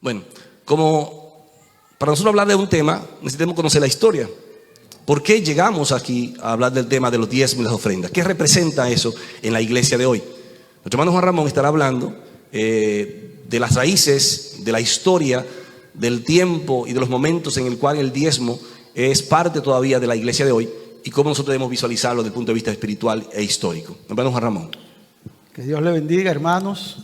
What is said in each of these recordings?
Bueno, como para nosotros hablar de un tema, necesitamos conocer la historia. ¿Por qué llegamos aquí a hablar del tema de los diezmos y las ofrendas? ¿Qué representa eso en la iglesia de hoy? Nuestro hermano Juan Ramón estará hablando de las raíces, de la historia, del tiempo y de los momentos en el cual el diezmo es parte todavía de la iglesia de hoy y cómo nosotros debemos visualizarlo desde el punto de vista espiritual e histórico. Hermano Juan Ramón. Que Dios le bendiga, hermanos.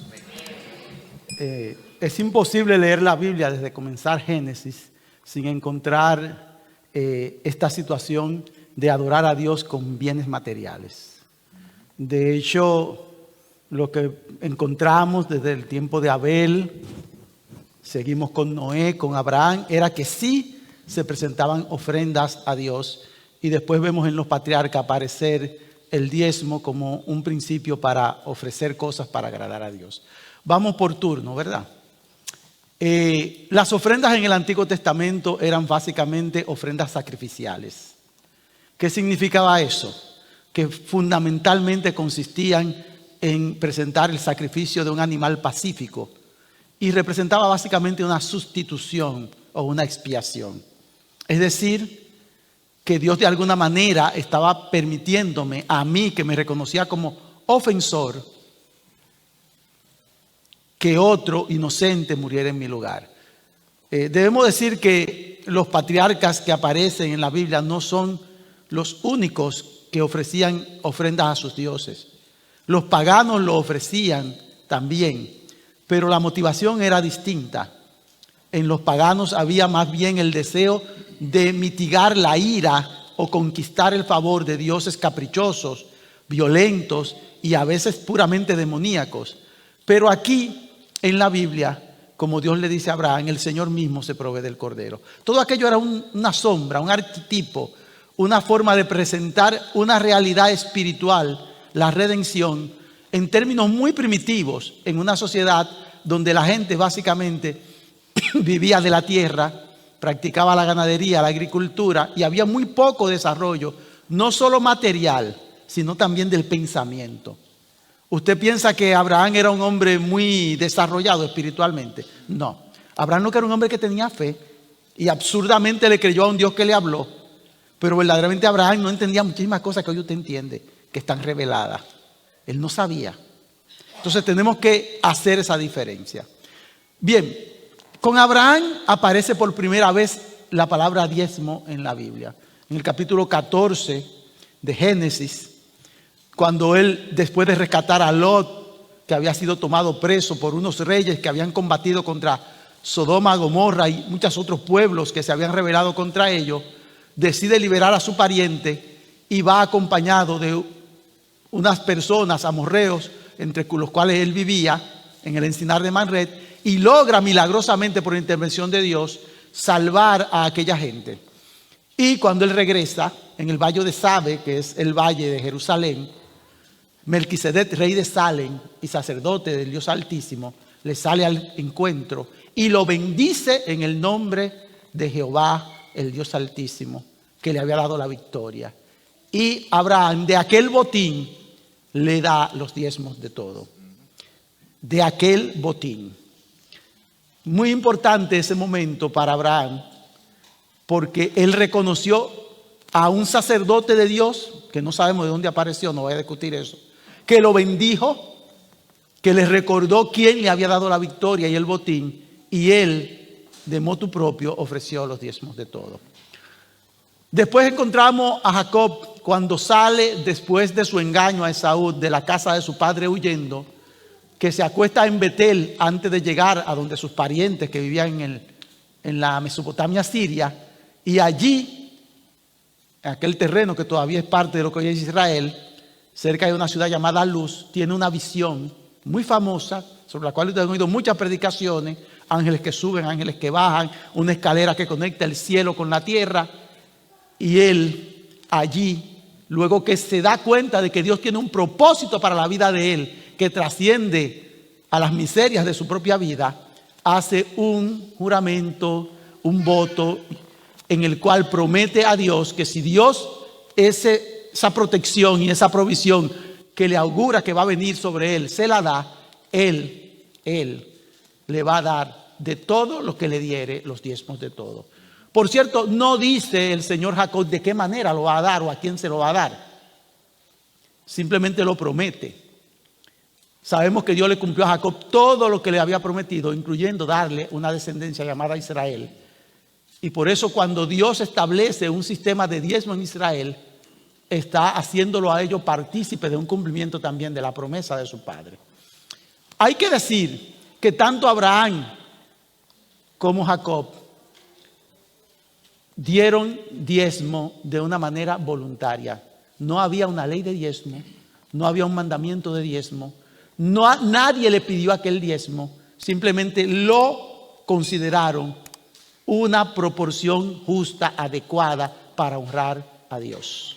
Es imposible leer la Biblia desde comenzar Génesis sin encontrar esta situación de adorar a Dios con bienes materiales. De hecho, lo que encontramos desde el tiempo de Abel, seguimos con Noé, con Abraham, era que sí se presentaban ofrendas a Dios, y después vemos en los patriarcas aparecer el diezmo como un principio para ofrecer cosas para agradar a Dios. Vamos por turno, ¿verdad? Las ofrendas en el Antiguo Testamento eran básicamente ofrendas sacrificiales. ¿Qué significaba eso? Que fundamentalmente consistían en presentar el sacrificio de un animal pacífico y representaba básicamente una sustitución o una expiación. Es decir, que Dios de alguna manera estaba permitiéndome a mí, que me reconocía como ofensor, que otro inocente muriera en mi lugar. Debemos decir que los patriarcas que aparecen en la Biblia no son los únicos que ofrecían ofrendas a sus dioses. Los paganos lo ofrecían también, pero la motivación era distinta. En los paganos había más bien el deseo de mitigar la ira o conquistar el favor de dioses caprichosos, violentos y a veces puramente demoníacos. Pero aquí en la Biblia, como Dios le dice a Abraham, el Señor mismo se provee del cordero. Todo aquello era una sombra, un arquetipo, una forma de presentar una realidad espiritual, la redención, en términos muy primitivos, en una sociedad donde la gente básicamente vivía de la tierra, practicaba la ganadería, la agricultura, y había muy poco desarrollo, no solo material, sino también del pensamiento. ¿Usted piensa que Abraham era un hombre muy desarrollado espiritualmente? No. Abraham no era un hombre que tenía fe y absurdamente le creyó a un Dios que le habló. Pero verdaderamente Abraham no entendía muchísimas cosas que hoy usted entiende, que están reveladas. Él no sabía. Entonces tenemos que hacer esa diferencia. Bien, con Abraham aparece por primera vez la palabra diezmo en la Biblia. En el capítulo 14 de Génesis, cuando él, después de rescatar a Lot, que había sido tomado preso por unos reyes que habían combatido contra Sodoma, Gomorra y muchos otros pueblos que se habían rebelado contra ellos, decide liberar a su pariente y va acompañado de unas personas, amorreos, entre los cuales él vivía, en el encinar de Manret, y logra milagrosamente, por intervención de Dios, salvar a aquella gente. Y cuando él regresa, en el valle de Sabe, que es el valle de Jerusalén, Melquisedec, rey de Salem y sacerdote del Dios Altísimo, le sale al encuentro y lo bendice en el nombre de Jehová, el Dios Altísimo, que le había dado la victoria. Y Abraham, de aquel botín, le da los diezmos de todo. De aquel botín. Muy importante ese momento para Abraham, porque él reconoció a un sacerdote de Dios, que no sabemos de dónde apareció, no voy a discutir eso, que lo bendijo, que le recordó quién le había dado la victoria y el botín, y él, de motu propio, ofreció los diezmos de todo. Después encontramos a Jacob cuando sale después de su engaño a Esaú de la casa de su padre huyendo, que se acuesta en Betel antes de llegar a donde sus parientes que vivían en la Mesopotamia siria, y allí, en aquel terreno que todavía es parte de lo que hoy es Israel, cerca de una ciudad llamada Luz, tiene una visión muy famosa, sobre la cual ustedes han oído muchas predicaciones, ángeles que suben, ángeles que bajan, una escalera que conecta el cielo con la tierra, y él allí, luego que se da cuenta de que Dios tiene un propósito para la vida de él, que trasciende a las miserias de su propia vida, hace un juramento, un voto, en el cual promete a Dios que si Dios esa protección y esa provisión que le augura que va a venir sobre él, se la da, él le va a dar de todo lo que le diere los diezmos de todo. Por cierto, no dice el Señor Jacob de qué manera lo va a dar o a quién se lo va a dar. Simplemente lo promete. Sabemos que Dios le cumplió a Jacob todo lo que le había prometido, incluyendo darle una descendencia llamada Israel. Y por eso cuando Dios establece un sistema de diezmo en Israel, está haciéndolo a ellos partícipe de un cumplimiento también de la promesa de su padre. Hay que decir que tanto Abraham como Jacob dieron diezmo de una manera voluntaria. No había una ley de diezmo, no había un mandamiento de diezmo, nadie le pidió aquel diezmo, simplemente lo consideraron una proporción justa, adecuada para honrar a Dios.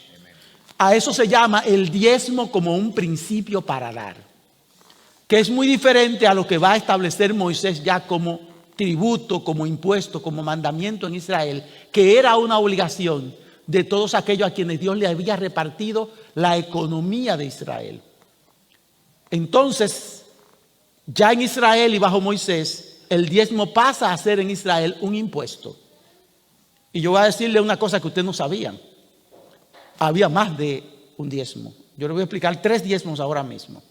A eso se llama el diezmo como un principio para dar, que es muy diferente a lo que va a establecer Moisés ya como tributo, como impuesto, como mandamiento en Israel, que era una obligación de todos aquellos a quienes Dios le había repartido la economía de Israel. Entonces, ya en Israel y bajo Moisés, el diezmo pasa a ser en Israel un impuesto. Y yo voy a decirle una cosa que ustedes no sabían. Había más de un diezmo. Yo les voy a explicar 3 diezmos ahora mismo.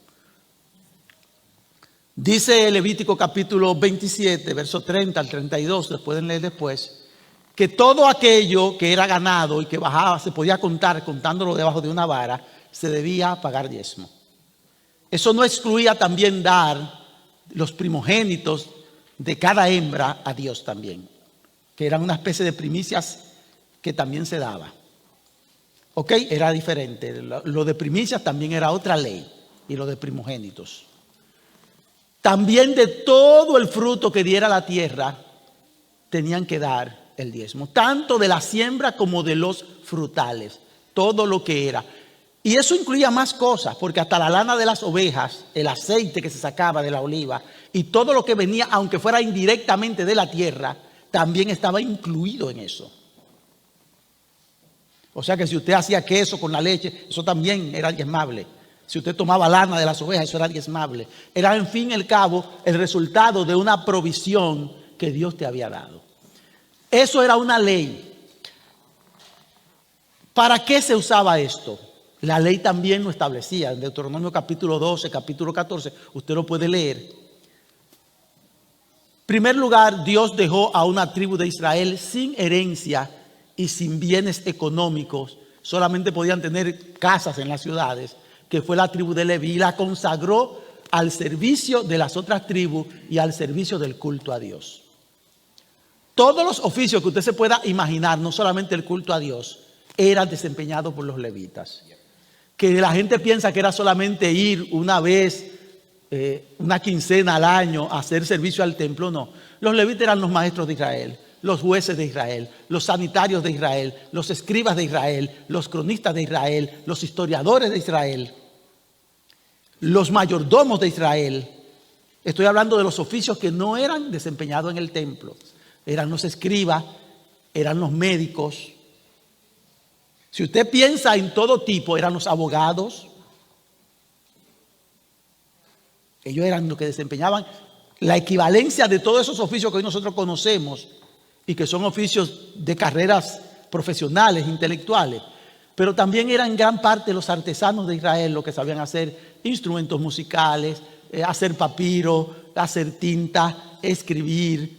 Dice Levítico capítulo 27, verso 30 al 32, les pueden leer después, que todo aquello que era ganado y que bajaba, se podía contar contándolo debajo de una vara, se debía pagar diezmo. Eso no excluía también dar los primogénitos de cada hembra a Dios también, que eran una especie de primicias que también se daba. Ok, era diferente. Lo de primicias también era otra ley, y lo de primogénitos. También de todo el fruto que diera la tierra tenían que dar el diezmo, tanto de la siembra como de los frutales, todo lo que era. Y eso incluía más cosas, porque hasta la lana de las ovejas, el aceite que se sacaba de la oliva y todo lo que venía, aunque fuera indirectamente de la tierra, también estaba incluido en eso. O sea que si usted hacía queso con la leche, eso también era diezmable. Si usted tomaba lana de las ovejas, eso era diezmable. Era, en fin y al cabo, el resultado de una provisión que Dios te había dado. Eso era una ley. ¿Para qué se usaba esto? La ley también lo establecía. En Deuteronomio capítulo 12, capítulo 14, usted lo puede leer. En primer lugar, Dios dejó a una tribu de Israel sin herencia y sin bienes económicos. Solamente podían tener casas en las ciudades, que fue la tribu de Leví, y la consagró al servicio de las otras tribus y al servicio del culto a Dios. Todos los oficios que usted se pueda imaginar, no solamente el culto a Dios, eran desempeñados por los levitas. Que la gente piensa que era solamente ir una vez, una quincena al año a hacer servicio al templo. No, los levitas eran los maestros de Israel, los jueces de Israel, los sanitarios de Israel, los escribas de Israel, los cronistas de Israel, los historiadores de Israel, los mayordomos de Israel. Estoy hablando de los oficios que no eran desempeñados en el templo. Eran los escribas, eran los médicos. Si usted piensa en todo tipo, eran los abogados. Ellos eran los que desempeñaban la equivalencia de todos esos oficios que hoy nosotros conocemos y que son oficios de carreras profesionales, intelectuales. Pero también eran en gran parte los artesanos de Israel los que sabían hacer instrumentos musicales, hacer papiro, hacer tinta, escribir.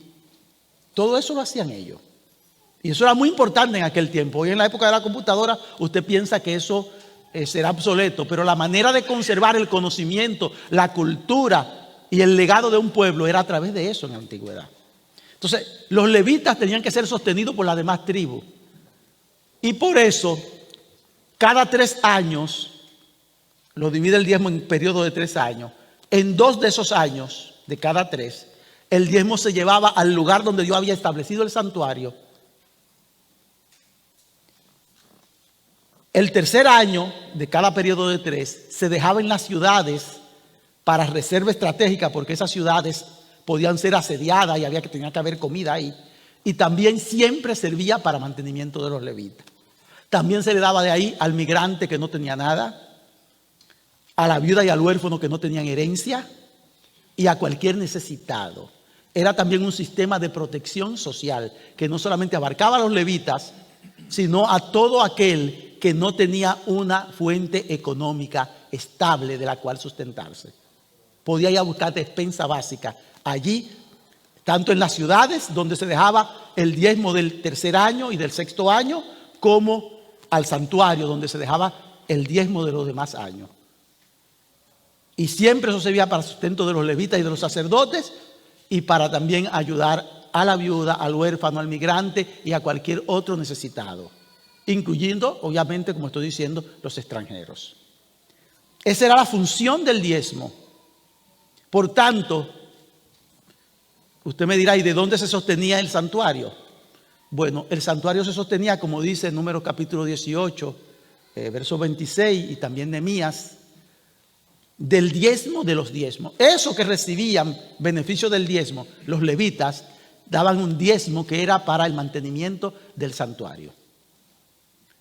Todo eso lo hacían ellos. Y eso era muy importante en aquel tiempo. Hoy en la época de la computadora usted piensa que eso será obsoleto, pero la manera de conservar el conocimiento, la cultura y el legado de un pueblo era a través de eso en la antigüedad. Entonces, los levitas tenían que ser sostenidos por las demás tribus. Y por eso, cada 3 años, lo divide el diezmo en periodo de 3 años. En 2 de esos años, de cada 3, el diezmo se llevaba al lugar donde Dios había establecido el santuario. El tercer año de cada periodo de 3 se dejaba en las ciudades para reserva estratégica, porque esas ciudades podían ser asediadas y tenía que haber comida ahí. Y también siempre servía para mantenimiento de los levitas. También se le daba de ahí al migrante que no tenía nada, a la viuda y al huérfano que no tenían herencia, y a cualquier necesitado. era también un sistema de protección social que no solamente abarcaba a los levitas, sino a todo aquel que no tenía una fuente económica estable de la cual sustentarse. Podía ir a buscar despensa básica allí, tanto en las ciudades donde se dejaba el diezmo del tercer año y del sexto año, como al santuario donde se dejaba el diezmo de los demás años. Y siempre eso servía para el sustento de los levitas y de los sacerdotes y para también ayudar a la viuda, al huérfano, al migrante y a cualquier otro necesitado, incluyendo, obviamente, como estoy diciendo, los extranjeros. Esa era la función del diezmo. Por tanto, usted me dirá, ¿y de dónde se sostenía el santuario? Bueno, el santuario se sostenía, como dice Números capítulo 18, verso 26, y también Nehemías, del diezmo de los diezmos. Eso que recibían beneficio del diezmo, los levitas daban un diezmo que era para el mantenimiento del santuario.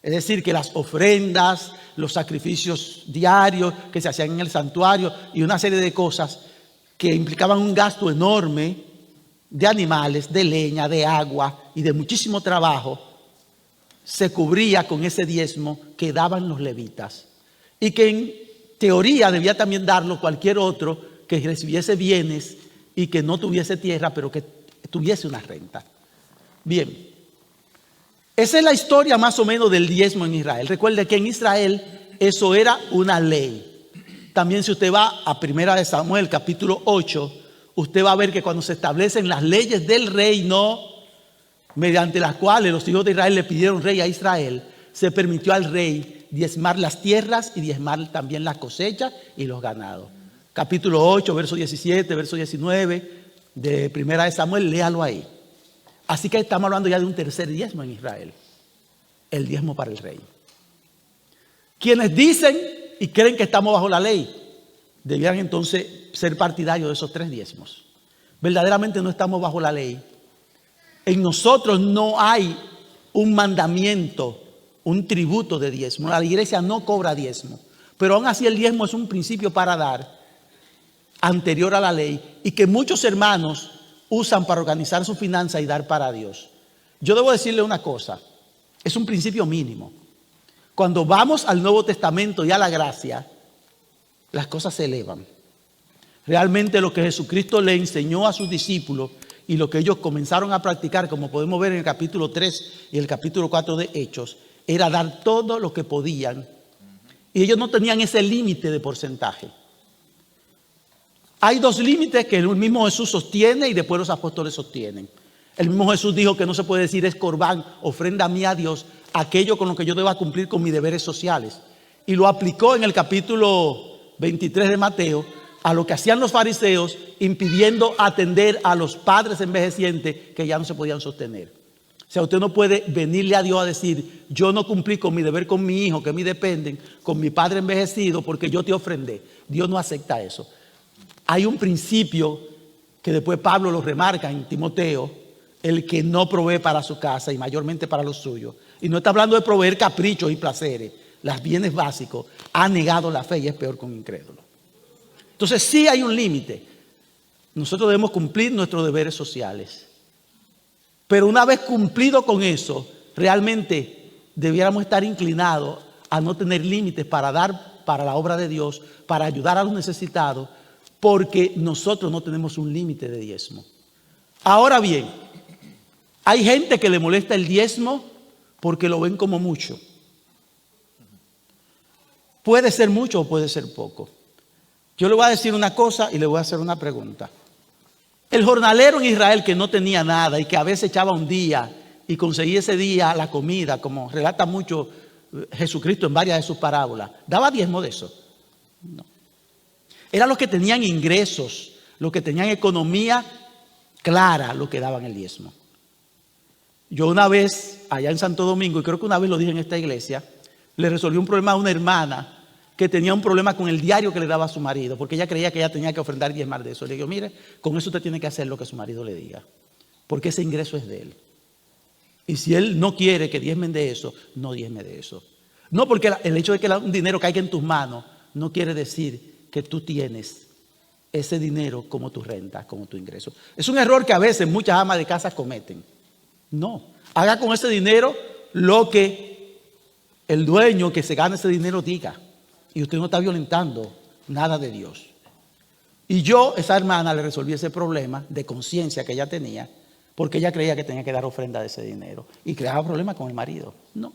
Es decir, que las ofrendas, los sacrificios diarios que se hacían en el santuario y una serie de cosas que implicaban un gasto enorme de animales, de leña, de agua y de muchísimo trabajo, se cubría con ese diezmo que daban los levitas y que en teoría debía también darlo cualquier otro que recibiese bienes y que no tuviese tierra, pero que tuviese una renta. Bien, esa es la historia más o menos del diezmo en Israel. Recuerde que en Israel eso era una ley. También si usted va a 1 Samuel capítulo 8, usted va a ver que cuando se establecen las leyes del reino, mediante las cuales los hijos de Israel le pidieron rey a Israel, se permitió al rey diezmar las tierras y diezmar también las cosechas y los ganados. Capítulo 8, verso 17, verso 19 de 1 Samuel, léalo ahí. Así que estamos hablando ya de un tercer diezmo en Israel, el diezmo para el rey. Quienes dicen y creen que estamos bajo la ley, debían entonces ser partidarios de esos tres diezmos. Verdaderamente no estamos bajo la ley. En nosotros no hay un mandamiento, un tributo de diezmo. La iglesia no cobra diezmo, pero aún así el diezmo es un principio para dar anterior a la ley y que muchos hermanos usan para organizar su finanza y dar para Dios. Yo debo decirle una cosa, es un principio mínimo. Cuando vamos al Nuevo Testamento y a la gracia, las cosas se elevan. Realmente lo que Jesucristo le enseñó a sus discípulos y lo que ellos comenzaron a practicar, como podemos ver en el capítulo 3 y el capítulo 4 de Hechos, era dar todo lo que podían. Y ellos no tenían ese límite de porcentaje. Hay dos límites que el mismo Jesús sostiene y después los apóstoles sostienen. El mismo Jesús dijo que no se puede decir es corbán, ofrenda mía a Dios, aquello con lo que yo deba cumplir con mis deberes sociales. Y lo aplicó en el capítulo 23 de Mateo a lo que hacían los fariseos, impidiendo atender a los padres envejecientes que ya no se podían sostener. O sea, usted no puede venirle a Dios a decir, yo no cumplí con mi deber con mi hijo, que me dependen, con mi padre envejecido, porque yo te ofrendé. Dios no acepta eso. Hay un principio que después Pablo lo remarca en Timoteo, el que no provee para su casa y mayormente para los suyos. Y no está hablando de proveer caprichos y placeres, los bienes básicos. Ha negado la fe y es peor que un incrédulo. Entonces sí hay un límite. Nosotros debemos cumplir nuestros deberes sociales. Pero una vez cumplido con eso, realmente debiéramos estar inclinados a no tener límites para dar para la obra de Dios, para ayudar a los necesitados, porque nosotros no tenemos un límite de diezmo. Ahora bien, hay gente que le molesta el diezmo porque lo ven como mucho. Puede ser mucho o puede ser poco. Yo le voy a decir una cosa y le voy a hacer una pregunta. El jornalero en Israel que no tenía nada y que a veces echaba un día y conseguía ese día la comida, como relata mucho Jesucristo en varias de sus parábolas, ¿daba diezmo de eso? No. Eran los que tenían ingresos, los que tenían economía clara, los que daban el diezmo. Yo una vez, allá en Santo Domingo, y creo que una vez lo dije en esta iglesia, le resolví un problema a una hermana que tenía un problema con el diario que le daba a su marido, porque ella creía que ella tenía que ofrendar y diezmar de eso. Le digo, mire, con eso usted tiene que hacer lo que su marido le diga, porque ese ingreso es de él. Y si él no quiere que diezmen de eso, no diezme de eso. No, porque el hecho de que un dinero caiga en tus manos no quiere decir que tú tienes ese dinero como tu renta, como tu ingreso. Es un error que a veces muchas amas de casa cometen. No, haga con ese dinero lo que el dueño que se gana ese dinero diga. Y usted no está violentando nada de Dios. Y yo, esa hermana, le resolví ese problema de conciencia que ella tenía, porque ella creía que tenía que dar ofrenda de ese dinero. Y creaba problemas con el marido. No,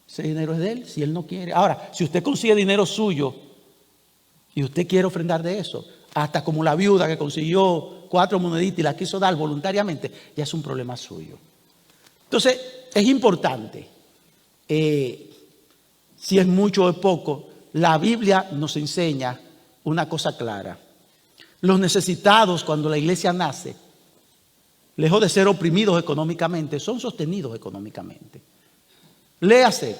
ese dinero es de él, si él no quiere. Ahora, si usted consigue dinero suyo y usted quiere ofrendar de eso, hasta como la viuda que consiguió 4 moneditas y las quiso dar voluntariamente, ya es un problema suyo. Entonces, es importante, si es mucho o es poco, la Biblia nos enseña una cosa clara. Los necesitados, cuando la iglesia nace, lejos de ser oprimidos económicamente, son sostenidos económicamente. Léase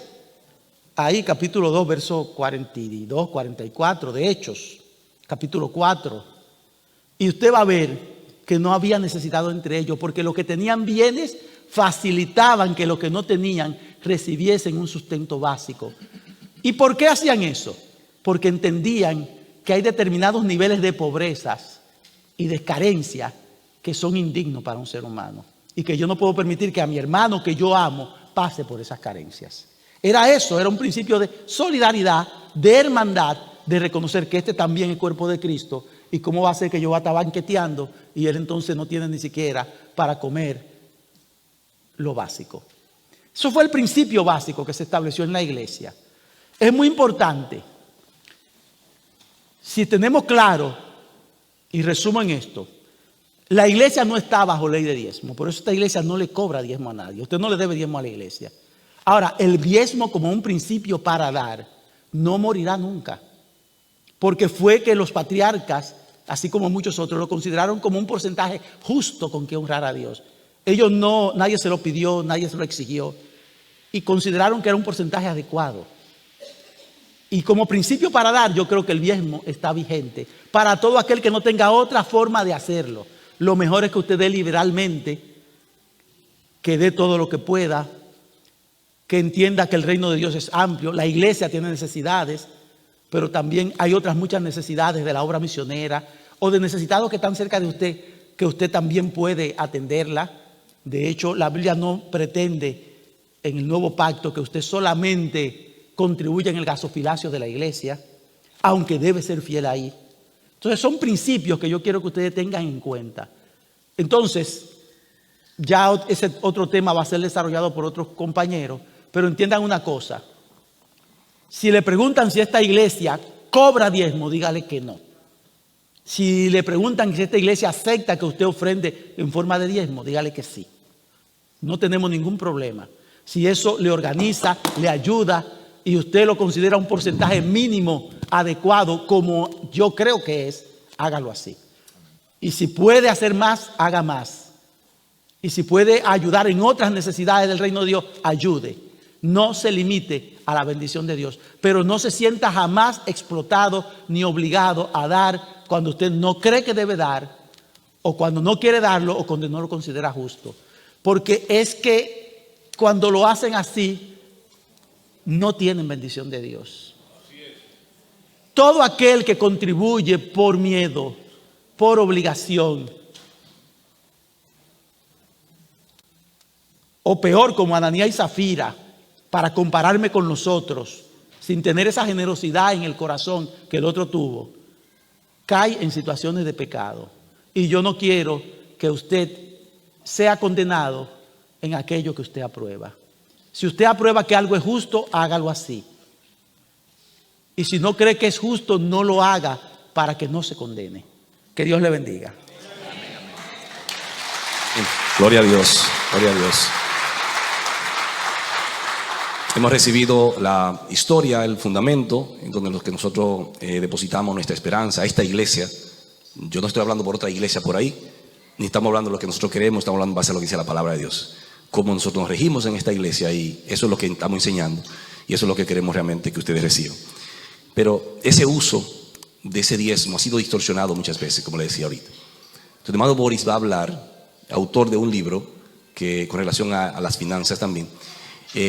ahí capítulo 2, verso 42, 44 de Hechos, capítulo 4. Y usted va a ver que no había necesitado entre ellos, porque los que tenían bienes facilitaban que los que no tenían recibiesen un sustento básico. ¿Y por qué hacían eso? Porque entendían que hay determinados niveles de pobrezas y de carencia que son indignos para un ser humano. Y que yo no puedo permitir que a mi hermano que yo amo pase por esas carencias. Era eso, era un principio de solidaridad, de hermandad, de reconocer que este también es cuerpo de Cristo. Y cómo va a ser que yo va a estar banqueteando y él entonces no tiene ni siquiera para comer lo básico. Eso fue el principio básico que se estableció en la iglesia. Es muy importante. Si tenemos claro, y resumo en esto, la iglesia no está bajo ley de diezmo, por eso esta iglesia no le cobra diezmo a nadie. Usted no le debe diezmo a la iglesia. Ahora, el diezmo como un principio para dar no morirá nunca, porque fue que los patriarcas, así como muchos otros, lo consideraron como un porcentaje justo con que honrar a Dios. Ellos no, nadie se lo pidió, nadie se lo exigió, y consideraron que era un porcentaje adecuado. Y como principio para dar, yo creo que el diezmo está vigente para todo aquel que no tenga otra forma de hacerlo. Lo mejor es que usted dé liberalmente, que dé todo lo que pueda, que entienda que el reino de Dios es amplio. La iglesia tiene necesidades, pero también hay otras muchas necesidades de la obra misionera o de necesitados que están cerca de usted, que usted también puede atenderla. De hecho, la Biblia no pretende en el nuevo pacto que usted solamente contribuya en el gasofilacio de la iglesia, aunque debe ser fiel ahí. Entonces son principios que yo quiero que ustedes tengan en cuenta. Entonces, ya ese otro tema va a ser desarrollado por otros compañeros, pero entiendan una cosa. Si le preguntan si esta iglesia cobra diezmo, dígale que no. Si le preguntan si esta iglesia acepta que usted ofrende en forma de diezmo, dígale que sí. No tenemos ningún problema. Si eso le organiza, le ayuda y usted lo considera un porcentaje mínimo adecuado, como yo creo que es, hágalo así. Y si puede hacer más, haga más. Y si puede ayudar en otras necesidades del reino de Dios, ayude. No se limite a la bendición de Dios, pero no se sienta jamás explotado ni obligado a dar cuando usted no cree que debe dar, o cuando no quiere darlo, o cuando no lo considera justo. Porque es que cuando lo hacen así, no tienen bendición de Dios. Todo aquel que contribuye por miedo, por obligación, o peor, como Ananías y Zafira, para compararme con los otros, sin tener esa generosidad en el corazón que el otro tuvo, cae en situaciones de pecado. Y yo no quiero que usted sea condenado en aquello que usted aprueba. Si usted aprueba que algo es justo, hágalo así. Y si no cree que es justo, no lo haga para que no se condene. Que Dios le bendiga. Gloria a Dios, gloria a Dios. Hemos recibido la historia, el fundamento en donde los que nosotros depositamos nuestra esperanza, esta iglesia. Yo no estoy hablando por otra iglesia por ahí, ni estamos hablando de lo que nosotros queremos, estamos hablando en base a lo que dice la palabra de Dios. Cómo nosotros nos regimos en esta iglesia, y eso es lo que estamos enseñando, y eso es lo que queremos realmente que ustedes reciban. Pero ese uso de ese diezmo ha sido distorsionado muchas veces, como le decía ahorita. Entonces, el hermano Boris va a hablar, autor de un libro que con relación a las finanzas también,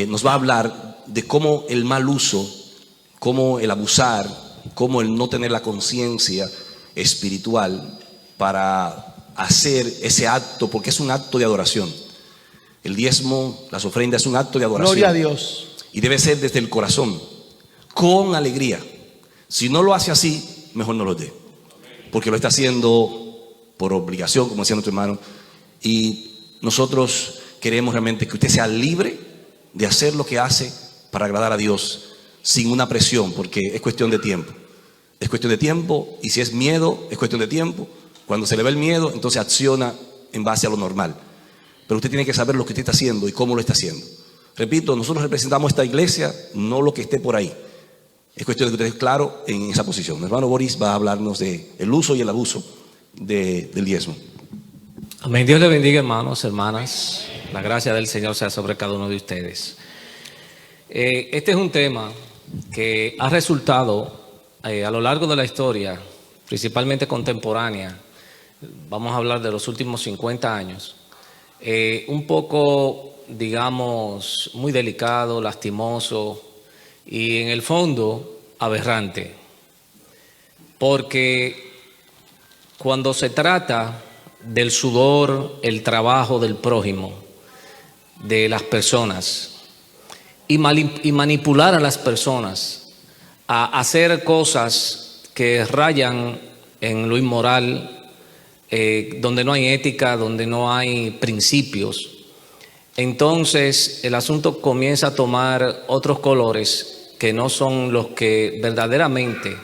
nos va a hablar de cómo el mal uso, cómo el abusar, cómo el no tener la conciencia espiritual para hacer ese acto, porque es un acto de adoración. El diezmo, las ofrendas es un acto de adoración. Gloria a Dios. Y debe ser desde el corazón, con alegría. Si no lo hace así, mejor no lo dé, porque lo está haciendo por obligación, como decía nuestro hermano. Y nosotros queremos realmente que usted sea libre de hacer lo que hace para agradar a Dios, sin una presión, porque es cuestión de tiempo. Es cuestión de tiempo, y si es miedo, es cuestión de tiempo. Cuando se le ve el miedo, entonces acciona en base a lo normal. Pero usted tiene que saber lo que usted está haciendo y cómo lo está haciendo. Repito, nosotros representamos esta iglesia, no lo que esté por ahí. Es cuestión de que usted esté claro en esa posición. Mi hermano Boris va a hablarnos del uso y el abuso del diezmo. Amén. Dios le bendiga, hermanos, hermanas. La gracia del Señor sea sobre cada uno de ustedes. Este es un tema que ha resultado a lo largo de la historia, principalmente contemporánea, vamos a hablar de los últimos 50 años, un poco, digamos, muy delicado, lastimoso y en el fondo aberrante. Porque cuando se trata del sudor, el trabajo del prójimo, de las personas, y manipular a las personas a hacer cosas que rayan en lo inmoral, donde no hay ética, donde no hay principios, entonces el asunto comienza a tomar otros colores que no son los que verdaderamente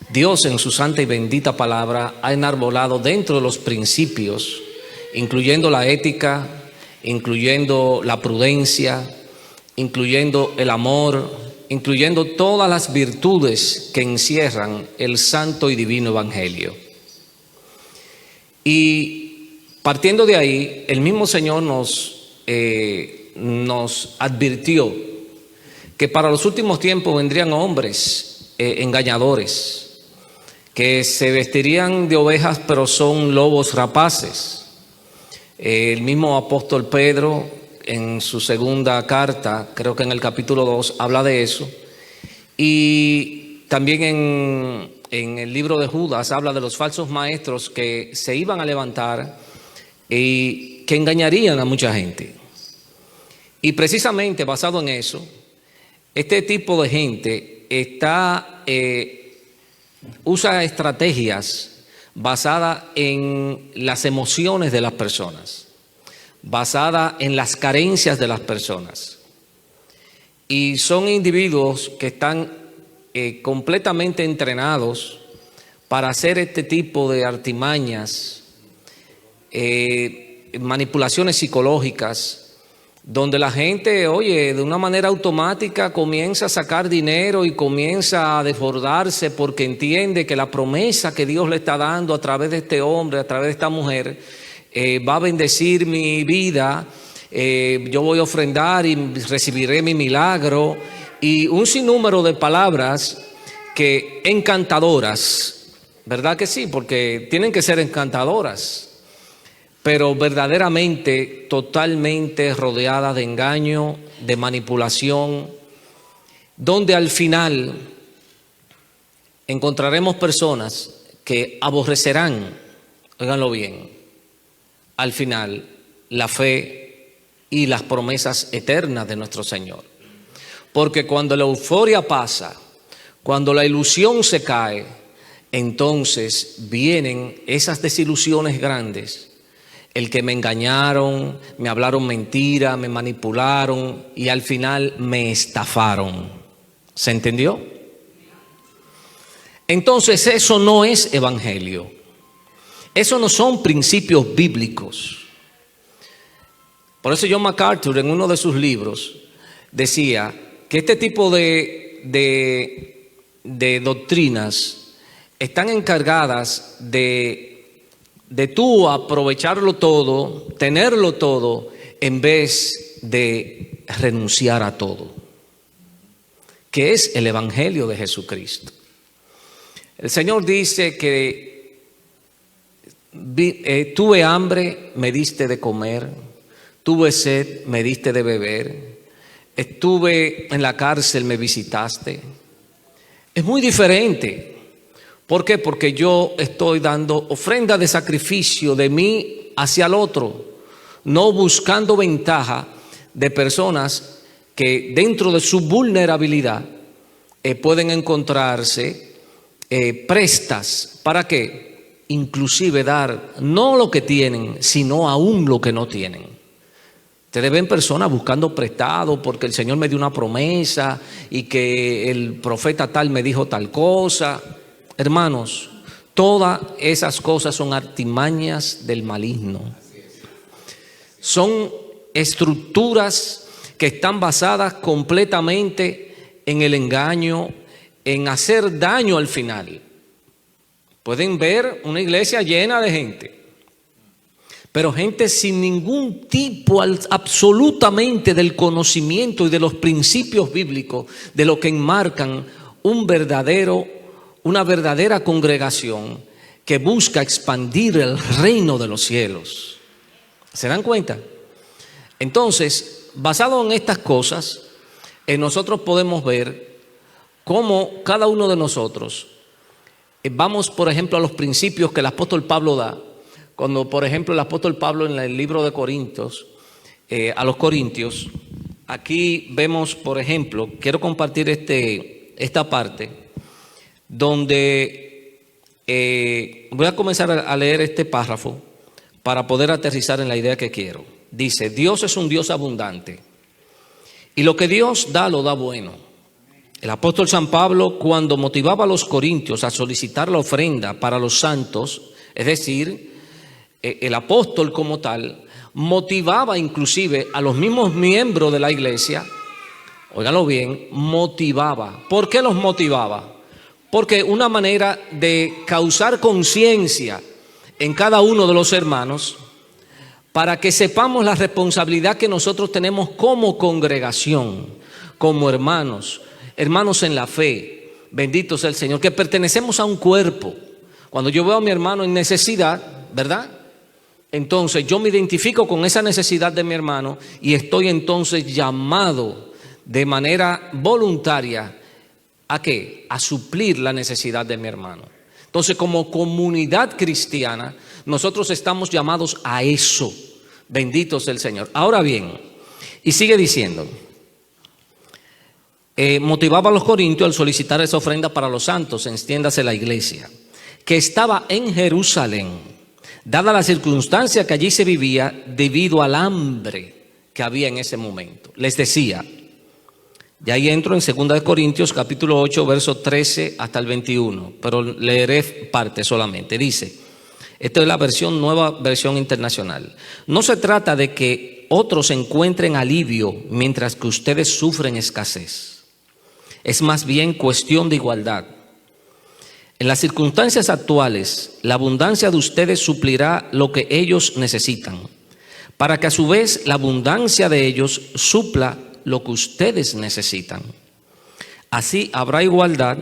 Dios en su santa y bendita palabra ha enarbolado dentro de los principios, incluyendo la ética, incluyendo la prudencia, incluyendo el amor, incluyendo todas las virtudes que encierran el santo y divino evangelio. Y partiendo de ahí, el mismo Señor nos advirtió que para los últimos tiempos vendrían hombres engañadores, que se vestirían de ovejas pero son lobos rapaces. El mismo apóstol Pedro en su segunda carta, creo que en el capítulo 2, habla de eso. Y también en el libro de Judas habla de los falsos maestros que se iban a levantar y que engañarían a mucha gente. Y precisamente basado en eso, este tipo de gente usa estrategias basadas en las emociones de las personas, basada en las carencias de las personas. Y son individuos que están completamente entrenados para hacer este tipo de artimañas, manipulaciones psicológicas, donde la gente, oye, de una manera automática comienza a sacar dinero y comienza a desbordarse porque entiende que la promesa que Dios le está dando a través de este hombre, a través de esta mujer, va a bendecir mi vida, yo voy a ofrendar y recibiré mi milagro, y un sinnúmero de palabras que encantadoras, ¿verdad que sí? Porque tienen que ser encantadoras, pero verdaderamente totalmente rodeadas de engaño, de manipulación, donde al final encontraremos personas que aborrecerán, óiganlo bien, al final la fe y las promesas eternas de nuestro Señor. Porque cuando la euforia pasa, cuando la ilusión se cae, entonces vienen esas desilusiones grandes. El que me engañaron, me hablaron mentira, me manipularon y al final me estafaron. ¿Se entendió? Entonces eso no es evangelio. Eso no son principios bíblicos. Por eso John MacArthur en uno de sus libros decía que este tipo de doctrinas están encargadas de tú aprovecharlo todo, tenerlo todo, en vez de renunciar a todo, que es el evangelio de Jesucristo. El Señor dice que tuve hambre, me diste de comer, tuve sed, me diste de beber, estuve en la cárcel, me visitaste. Es muy diferente, ¿Por qué? Porque yo estoy dando ofrenda de sacrificio de mí hacia el otro, no buscando ventaja de personas que dentro de su vulnerabilidad pueden encontrarse prestas. ¿Para qué? Inclusive dar no lo que tienen, sino aún lo que no tienen. Ustedes ven personas buscando prestado porque el Señor me dio una promesa y que el profeta tal me dijo tal cosa. Hermanos, todas esas cosas son artimañas del maligno. Son estructuras que están basadas completamente en el engaño, en hacer daño al final. Pueden ver una iglesia llena de gente, pero gente sin ningún tipo absolutamente del conocimiento y de los principios bíblicos de lo que enmarcan una verdadera congregación que busca expandir el reino de los cielos. ¿Se dan cuenta? Entonces, basado en estas cosas, nosotros podemos ver cómo cada uno de nosotros vamos, por ejemplo, a los principios que el apóstol Pablo da. Cuando, por ejemplo, el apóstol Pablo en el libro de Corintios, a los Corintios, aquí vemos, por ejemplo, quiero compartir esta parte, donde voy a comenzar a leer este párrafo para poder aterrizar en la idea que quiero. Dice: Dios es un Dios abundante y lo que Dios da, lo da bueno. El apóstol San Pablo, cuando motivaba a los corintios a solicitar la ofrenda para los santos, es decir, el apóstol como tal, motivaba inclusive a los mismos miembros de la iglesia. Óigalo bien, motivaba. ¿Por qué los motivaba? Porque una manera de causar conciencia en cada uno de los hermanos para que sepamos la responsabilidad que nosotros tenemos como congregación, como hermanos en la fe, bendito sea el Señor, que pertenecemos a un cuerpo. Cuando yo veo a mi hermano en necesidad, ¿verdad? Entonces yo me identifico con esa necesidad de mi hermano y estoy entonces llamado de manera voluntaria ¿a qué? A suplir la necesidad de mi hermano. Entonces, como comunidad cristiana, nosotros estamos llamados a eso. Bendito sea el Señor. Ahora bien, y sigue diciendo, motivaba a los corintios al solicitar esa ofrenda para los santos, entiéndase la iglesia, que estaba en Jerusalén, dada la circunstancia que allí se vivía debido al hambre que había en ese momento. Les decía, y ahí entro en 2 Corintios capítulo 8, verso 13 hasta el 21, pero leeré parte solamente. Dice, esta es la nueva versión internacional. No se trata de que otros encuentren alivio mientras que ustedes sufren escasez. Es más bien cuestión de igualdad. En las circunstancias actuales, la abundancia de ustedes suplirá lo que ellos necesitan, para que a su vez la abundancia de ellos supla lo que ustedes necesitan. Así habrá igualdad,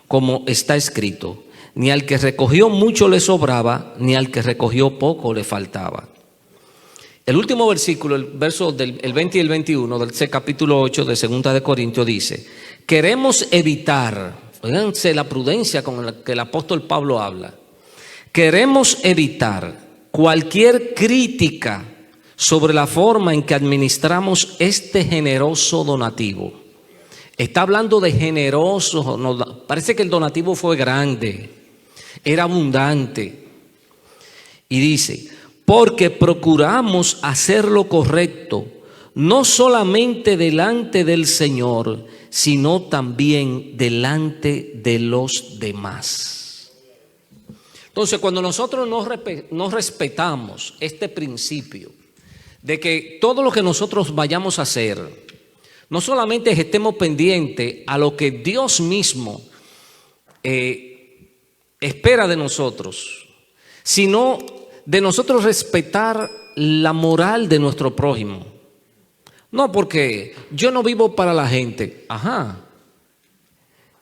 como está escrito: ni al que recogió mucho le sobraba, ni al que recogió poco le faltaba. El último versículo, el verso del 20 y el 21 del capítulo 8 de 2 Corintios dice: queremos evitar, fíjense la prudencia con la que el apóstol Pablo habla, queremos evitar cualquier crítica sobre la forma en que administramos este generoso donativo. Está hablando de generoso, parece que el donativo fue grande, era abundante. Y dice, porque procuramos hacer lo correcto, no solamente delante del Señor, sino también delante de los demás. Entonces, cuando nosotros no respetamos este principio de que todo lo que nosotros vayamos a hacer, no solamente estemos pendientes a lo que Dios mismo espera de nosotros, sino de nosotros respetar la moral de nuestro prójimo. No, porque yo no vivo para la gente. Ajá.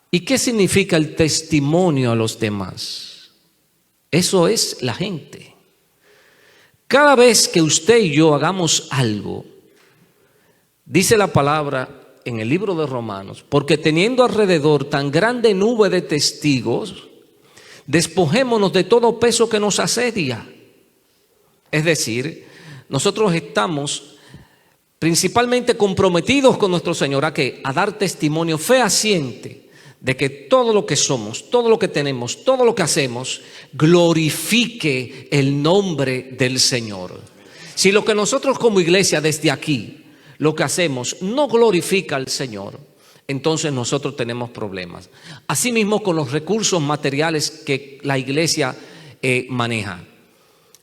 ¿Y qué significa el testimonio a los demás? Eso es la gente. Cada vez que usted y yo hagamos algo, dice la palabra en el libro de Romanos, porque teniendo alrededor tan grande nube de testigos, Despojémonos de todo peso que nos asedia. Es decir, nosotros estamos principalmente comprometidos con nuestro Señor a dar testimonio fehaciente de que todo lo que somos, todo lo que tenemos, todo lo que hacemos glorifique el nombre del Señor. Si lo que nosotros como iglesia desde aquí, lo que hacemos no glorifica al Señor, entonces nosotros tenemos problemas. Asimismo con los recursos materiales que la iglesia maneja.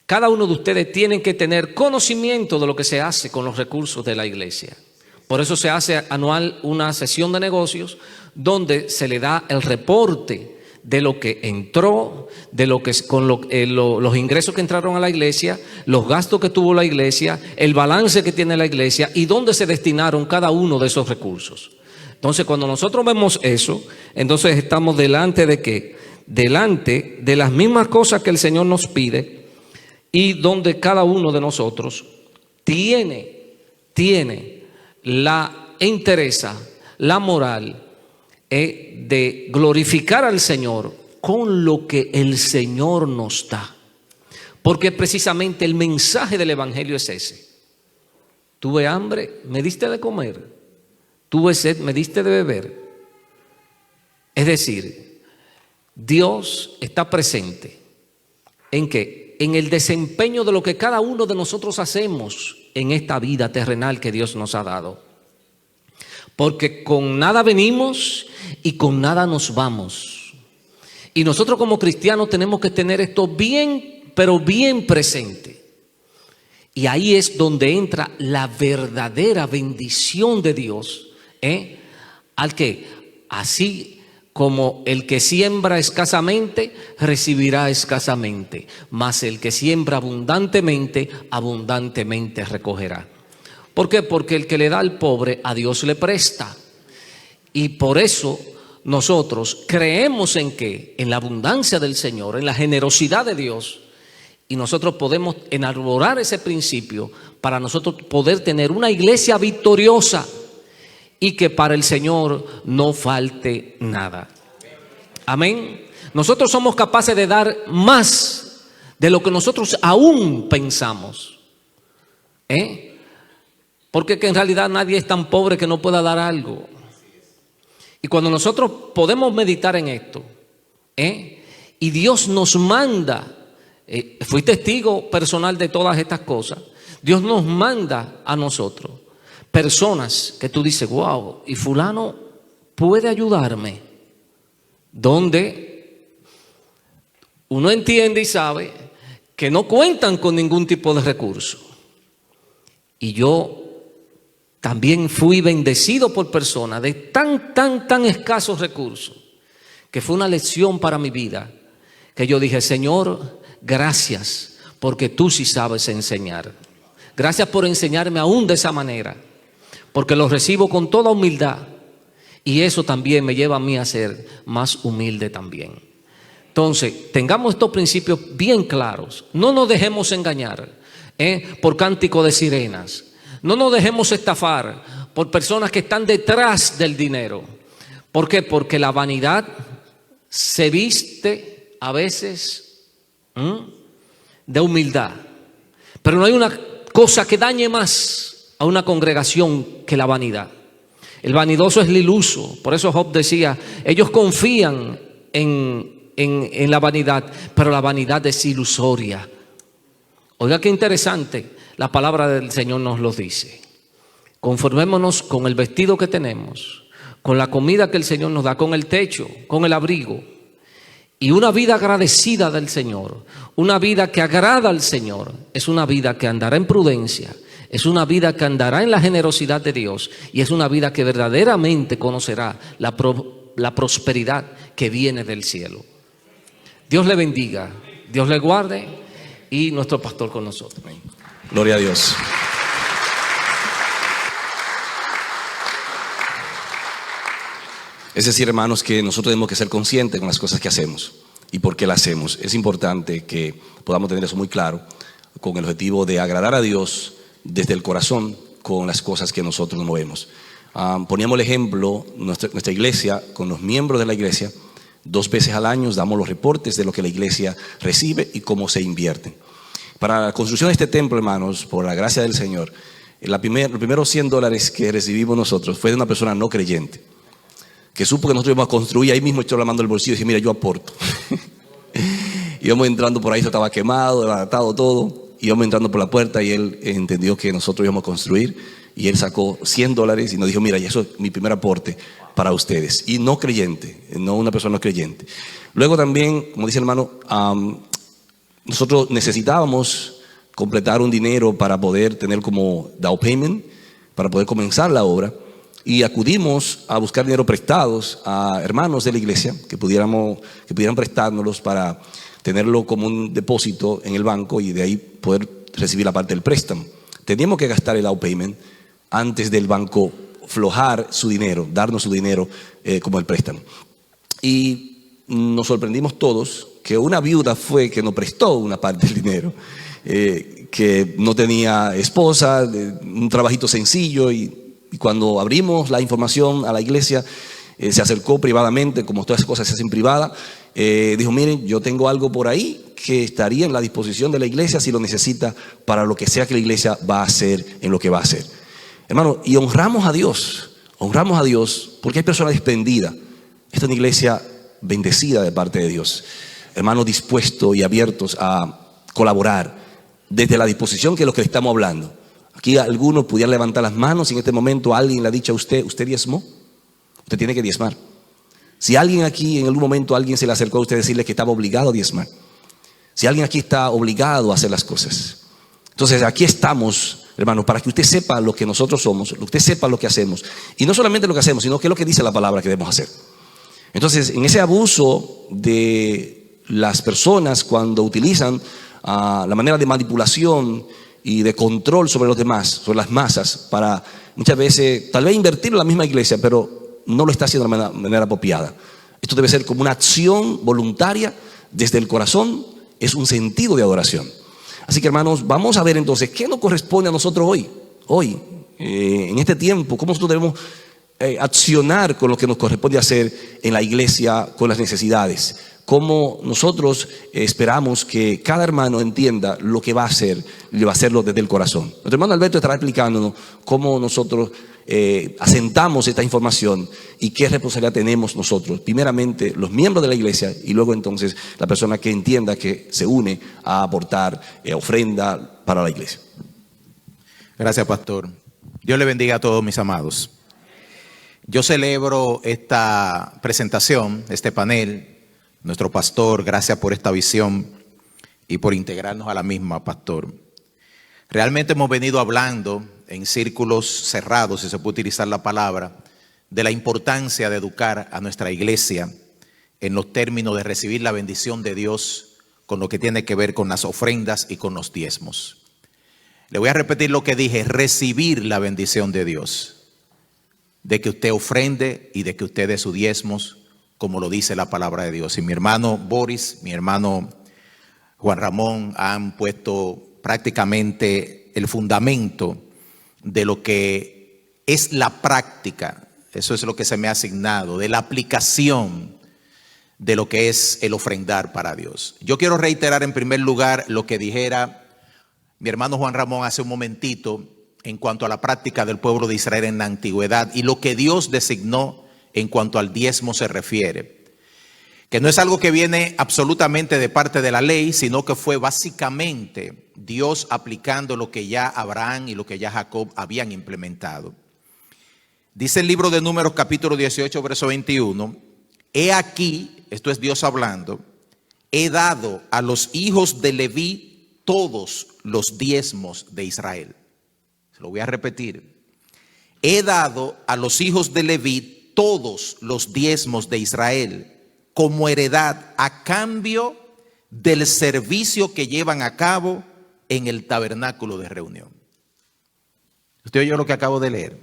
Cada uno de ustedes tiene que tener conocimiento de lo que se hace con los recursos de la iglesia. Por eso se hace anual una sesión de negocios donde se le da el reporte de lo que entró, de lo que los ingresos que entraron a la iglesia, los gastos que tuvo la iglesia, el balance que tiene la iglesia y dónde se destinaron cada uno de esos recursos. Entonces, cuando nosotros vemos eso, entonces estamos delante de ¿qué? Delante de las mismas cosas que el Señor nos pide y donde cada uno de nosotros tiene la interesa, la moral de glorificar al Señor con lo que el Señor nos da. Porque precisamente el mensaje del Evangelio es ese. Tuve hambre, me diste de comer. Tuve sed, me diste de beber. Es decir, Dios está presente. ¿En qué? En el desempeño de lo que cada uno de nosotros hacemos en esta vida terrenal que Dios nos ha dado. Porque con nada venimos y con nada nos vamos. Y nosotros como cristianos tenemos que tener esto bien, pero bien presente. Y ahí es donde entra la verdadera bendición de Dios, al que así como el que siembra escasamente, recibirá escasamente, mas el que siembra abundantemente, abundantemente recogerá. ¿Por qué? Porque el que le da al pobre, a Dios le presta. Y por eso nosotros creemos en qué, en la abundancia del Señor, en la generosidad de Dios. Y nosotros podemos enarbolar ese principio para nosotros poder tener una iglesia victoriosa y que para el Señor no falte nada. Amén. Nosotros somos capaces de dar más de lo que nosotros aún pensamos. Porque que en realidad nadie es tan pobre que no pueda dar algo. Y cuando nosotros podemos meditar en esto, y Dios nos manda, fui testigo personal de todas estas cosas, Dios nos manda a nosotros personas que tú dices, wow, y fulano puede ayudarme, donde uno entiende y sabe que no cuentan con ningún tipo de recurso. Y yo también fui bendecido por personas de tan escasos recursos, que fue una lección para mi vida, que yo dije, Señor, gracias, porque tú sí sabes enseñar. Gracias por enseñarme aún de esa manera, porque lo recibo con toda humildad, y eso también me lleva a mí a ser más humilde también. Entonces, tengamos estos principios bien claros. No nos dejemos engañar por cántico de sirenas. No nos dejemos estafar por personas que están detrás del dinero. ¿Por qué? Porque la vanidad se viste a veces de humildad. Pero no hay una cosa que dañe más a una congregación que la vanidad. El vanidoso es el iluso. Por eso Job decía, ellos confían en la vanidad, pero la vanidad es ilusoria. Oiga qué interesante, la palabra del Señor nos lo dice. Conformémonos con el vestido que tenemos, con la comida que el Señor nos da, con el techo, con el abrigo. Y una vida agradecida del Señor, una vida que agrada al Señor, es una vida que andará en prudencia, es una vida que andará en la generosidad de Dios y es una vida que verdaderamente conocerá la prosperidad que viene del cielo. Dios le bendiga, Dios le guarde y nuestro pastor con nosotros. Gloria a Dios. Es decir, hermanos, que nosotros tenemos que ser conscientes con las cosas que hacemos y por qué las hacemos. Es importante que podamos tener eso muy claro, con el objetivo de agradar a Dios desde el corazón con las cosas que nosotros nos movemos. Poníamos el ejemplo, nuestra iglesia, con los miembros de la iglesia, 2 veces al año damos los reportes de lo que la iglesia recibe y cómo se invierten. Para la construcción de este templo, hermanos, por la gracia del Señor, los primeros $100 que recibimos nosotros fue de una persona no creyente, que supo que nosotros íbamos a construir, ahí mismo echó la mano del bolsillo y dice: mira, yo aporto. Íbamos entrando por ahí, eso estaba quemado, levantado todo. Íbamos entrando por la puerta y él entendió que nosotros íbamos a construir. Y él sacó $100 y nos dijo: mira, y eso es mi primer aporte para ustedes. Y no creyente, no una persona no creyente. Luego también, como dice el hermano, nosotros necesitábamos completar un dinero para poder tener como down payment, para poder comenzar la obra. Y acudimos a buscar dinero prestados a hermanos de la iglesia que pudieran prestárnoslos para tenerlo como un depósito en el banco y de ahí poder recibir la parte del préstamo. Teníamos que gastar el down payment antes del banco flojar su dinero, darnos su dinero como el préstamo. Y nos sorprendimos todos que una viuda fue que nos prestó una parte del dinero, que no tenía esposa, un trabajito sencillo, y cuando abrimos la información a la iglesia, se acercó privadamente, como todas esas cosas se hacen privadas, dijo: miren, yo tengo algo por ahí que estaría en la disposición de la iglesia si lo necesita para lo que sea que la iglesia va a hacer en lo que va a hacer. Hermano, y honramos a Dios porque hay personas desprendidas. Esta es una iglesia bendecida de parte de Dios, hermanos dispuestos y abiertos a colaborar desde la disposición que es lo que le estamos hablando. Aquí algunos pudieran levantar las manos si en este momento alguien le ha dicho a usted: ¿usted diezmó? Usted tiene que diezmar. Si alguien aquí, en algún momento alguien se le acercó a usted a decirle que estaba obligado a diezmar, si alguien aquí está obligado a hacer las cosas, entonces aquí estamos, hermanos, para que usted sepa lo que nosotros somos, que usted sepa lo que hacemos, y no solamente lo que hacemos, sino qué es lo que dice la palabra que debemos hacer. Entonces, en ese abuso de las personas cuando utilizan la manera de manipulación y de control sobre los demás, sobre las masas, para muchas veces tal vez invertir en la misma iglesia, pero no lo está haciendo de manera apropiada. Esto debe ser como una acción voluntaria desde el corazón, es un sentido de adoración. Así que, hermanos, vamos a ver entonces qué nos corresponde a nosotros hoy, en este tiempo, cómo nosotros debemos accionar con lo que nos corresponde hacer en la iglesia, con las necesidades. Cómo nosotros esperamos que cada hermano entienda lo que va a hacer, y va a hacerlo desde el corazón. Nuestro hermano Alberto estará explicándonos cómo nosotros asentamos esta información y qué responsabilidad tenemos nosotros, primeramente los miembros de la iglesia y luego entonces la persona que entienda que se une a aportar ofrenda para la iglesia. Gracias, pastor. Dios le bendiga a todos mis amados. Yo celebro esta presentación, este panel. Nuestro pastor, gracias por esta visión y por integrarnos a la misma, pastor. Realmente hemos venido hablando en círculos cerrados, si se puede utilizar la palabra, de la importancia de educar a nuestra iglesia en los términos de recibir la bendición de Dios con lo que tiene que ver con las ofrendas y con los diezmos. Le voy a repetir lo que dije: recibir la bendición de Dios, de que usted ofrende y de que usted dé sus diezmos, como lo dice la palabra de Dios. Y mi hermano Boris, mi hermano Juan Ramón han puesto prácticamente el fundamento de lo que es la práctica. Eso es lo que se me ha asignado, de la aplicación de lo que es el ofrendar para Dios. Yo quiero reiterar en primer lugar lo que dijera mi hermano Juan Ramón hace un momentito en cuanto a la práctica del pueblo de Israel en la antigüedad y lo que Dios designó en cuanto al diezmo se refiere, que no es algo que viene absolutamente de parte de la ley, sino que fue básicamente Dios aplicando lo que ya Abraham y lo que ya Jacob habían implementado. Dice el libro de Números capítulo 18 verso 21: he aquí, esto es Dios hablando, he dado a los hijos de Leví todos los diezmos de Israel. Se lo voy a repetir: he dado a los hijos de Leví todos los diezmos de Israel como heredad a cambio del servicio que llevan a cabo en el tabernáculo de reunión. ¿Usted oyó lo que acabo de leer?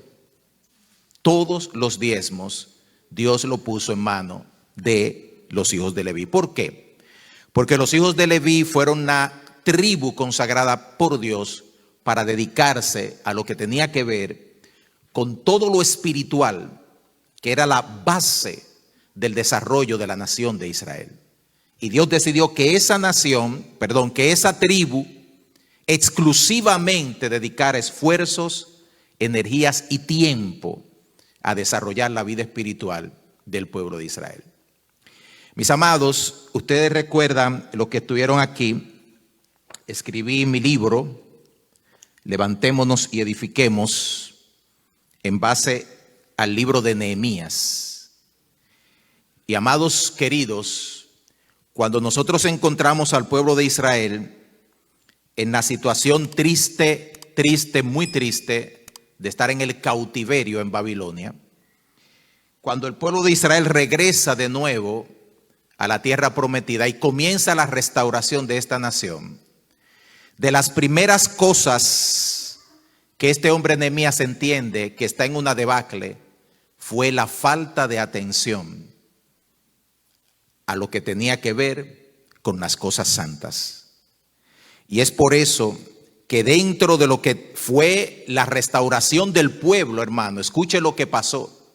Todos los diezmos Dios lo puso en mano de los hijos de Leví. ¿Por qué? Porque los hijos de Leví fueron una tribu consagrada por Dios para dedicarse a lo que tenía que ver con todo lo espiritual, que era la base del desarrollo de la nación de Israel. Y Dios decidió que esa que esa tribu exclusivamente dedicara esfuerzos, energías y tiempo a desarrollar la vida espiritual del pueblo de Israel. Mis amados, ustedes recuerdan los que estuvieron aquí, escribí mi libro, Levantémonos y edifiquemos, en base al libro de Nehemías. Y amados queridos, cuando nosotros encontramos al pueblo de Israel en la situación triste, muy triste, de estar en el cautiverio en Babilonia, cuando el pueblo de Israel regresa de nuevo a la tierra prometida y comienza la restauración de esta nación, de las primeras cosas que este hombre Nehemías entiende que está en una debacle fue la falta de atención a lo que tenía que ver con las cosas santas. Y es por eso que dentro de lo que fue la restauración del pueblo, hermano, escuche lo que pasó.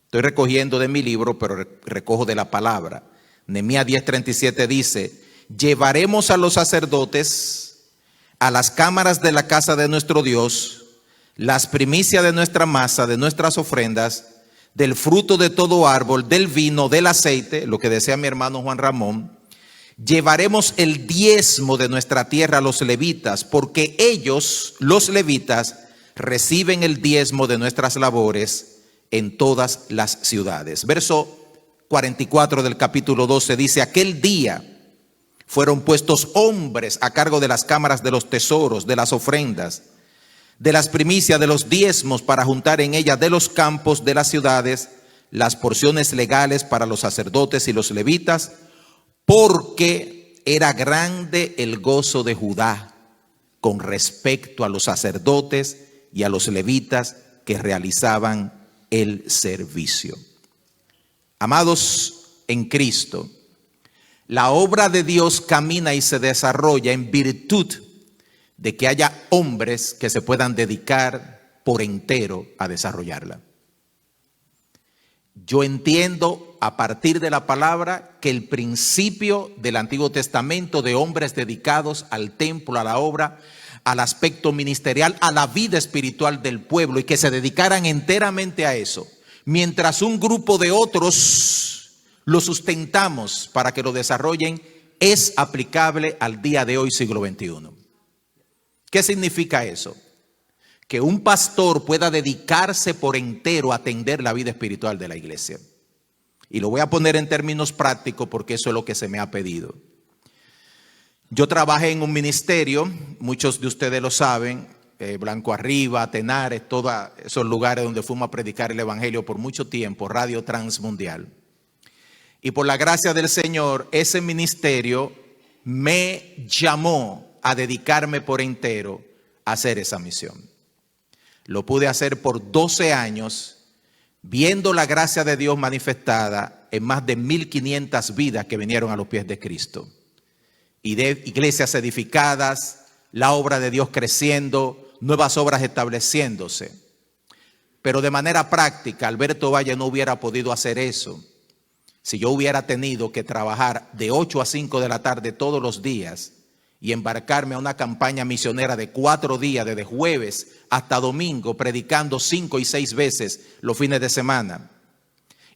Estoy recogiendo de mi libro, pero recojo de la palabra. Nehemías 10:37 dice: llevaremos a los sacerdotes a las cámaras de la casa de nuestro Dios las primicias de nuestra masa, de nuestras ofrendas, del fruto de todo árbol, del vino, del aceite, lo que decía mi hermano Juan Ramón. Llevaremos el diezmo de nuestra tierra a los levitas, porque ellos, los levitas, reciben el diezmo de nuestras labores en todas las ciudades. Verso 44 del capítulo 12 dice: aquel día fueron puestos hombres a cargo de las cámaras de los tesoros, de las ofrendas, de las primicias, de los diezmos, para juntar en ellas de los campos de las ciudades las porciones legales para los sacerdotes y los levitas, porque era grande el gozo de Judá con respecto a los sacerdotes y a los levitas que realizaban el servicio. Amados en Cristo, la obra de Dios camina y se desarrolla en virtud de que haya hombres que se puedan dedicar por entero a desarrollarla. Yo entiendo a partir de la palabra que el principio del Antiguo Testamento de hombres dedicados al templo, a la obra, al aspecto ministerial, a la vida espiritual del pueblo, y que se dedicaran enteramente a eso, mientras un grupo de otros lo sustentamos para que lo desarrollen, es aplicable al día de hoy, siglo XXI. ¿Qué significa eso? Que un pastor pueda dedicarse por entero a atender la vida espiritual de la iglesia. Y lo voy a poner en términos prácticos porque eso es lo que se me ha pedido. Yo trabajé en un ministerio, muchos de ustedes lo saben, Blanco Arriba, Tenares, todos esos lugares donde fuimos a predicar el evangelio por mucho tiempo, Radio Transmundial. Y por la gracia del Señor, ese ministerio me llamó a dedicarme por entero a hacer esa misión. Lo pude hacer por 12 años, viendo la gracia de Dios manifestada en más de 1,500 vidas que vinieron a los pies de Cristo. Y de iglesias edificadas, la obra de Dios creciendo, nuevas obras estableciéndose. Pero de manera práctica, Alberto Valle no hubiera podido hacer eso si yo hubiera tenido que trabajar de 8 a 5 de la tarde todos los días y embarcarme a una campaña misionera de 4 días, desde jueves hasta domingo, predicando 5 y 6 veces los fines de semana.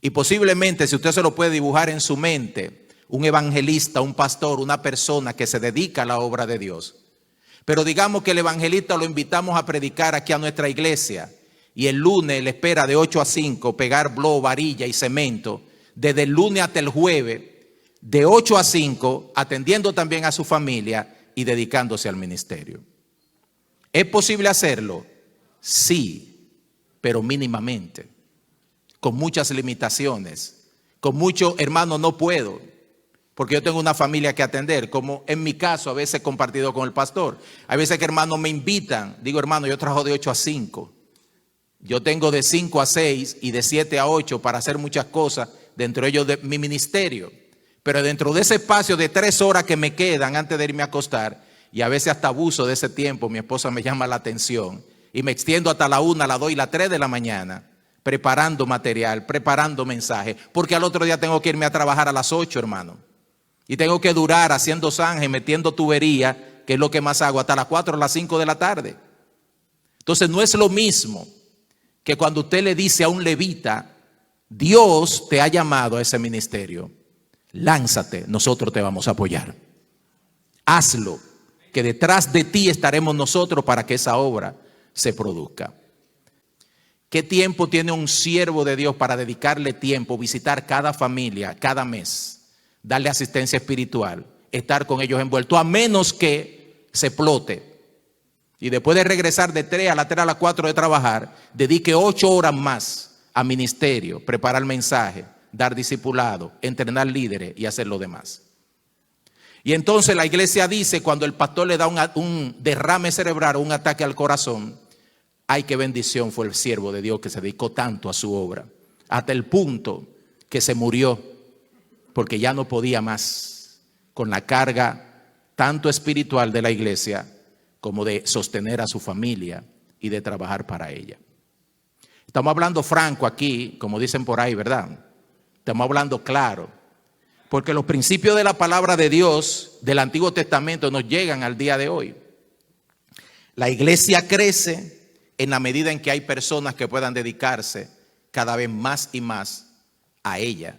Y posiblemente, si usted se lo puede dibujar en su mente, un evangelista, un pastor, una persona que se dedica a la obra de Dios. Pero digamos que el evangelista lo invitamos a predicar aquí a nuestra iglesia y el lunes le espera de 8 a 5 pegar blow, varilla y cemento, desde el lunes hasta el jueves, de 8 a 5, atendiendo también a su familia y dedicándose al ministerio. ¿Es posible hacerlo? Sí, pero mínimamente, con muchas limitaciones, con mucho, hermano, no puedo, porque yo tengo una familia que atender, como en mi caso a veces he compartido con el pastor. Hay veces que hermanos me invitan, digo, hermano, yo trabajo de 8 a 5, yo tengo de 5 a 6 y de 7 a 8 para hacer muchas cosas, dentro de ellos de mi ministerio. Pero dentro de ese espacio de 3 horas que me quedan antes de irme a acostar, y a veces hasta abuso de ese tiempo, mi esposa me llama la atención y me extiendo hasta la 1, la 2 y la 3 de la mañana preparando material, preparando mensajes, porque al otro día tengo que irme a trabajar a las 8, hermano. Y tengo que durar haciendo zanje, metiendo tubería, que es lo que más hago, hasta las 4 o las 5 de la tarde. Entonces no es lo mismo que cuando usted le dice a un levita, Dios te ha llamado a ese ministerio, lánzate, nosotros te vamos a apoyar. Hazlo, que detrás de ti estaremos nosotros para que esa obra se produzca. ¿Qué tiempo tiene un siervo de Dios para dedicarle tiempo, visitar cada familia, cada mes, darle asistencia espiritual, estar con ellos envueltos, a menos que se explote? Y después de regresar de 3 a las 3 a las 4 de trabajar, dedique 8 horas más a ministerio, preparar mensaje, dar discipulado, entrenar líderes y hacer lo demás. Y entonces la iglesia dice, cuando el pastor le da un derrame cerebral o un ataque al corazón, ay, qué bendición fue el siervo de Dios que se dedicó tanto a su obra, hasta el punto que se murió, porque ya no podía más con la carga tanto espiritual de la iglesia como de sostener a su familia y de trabajar para ella. Estamos hablando franco aquí, como dicen por ahí, ¿verdad? Estamos hablando claro, porque los principios de la palabra de Dios del Antiguo Testamento nos llegan al día de hoy. La iglesia crece en la medida en que hay personas que puedan dedicarse cada vez más y más a ella.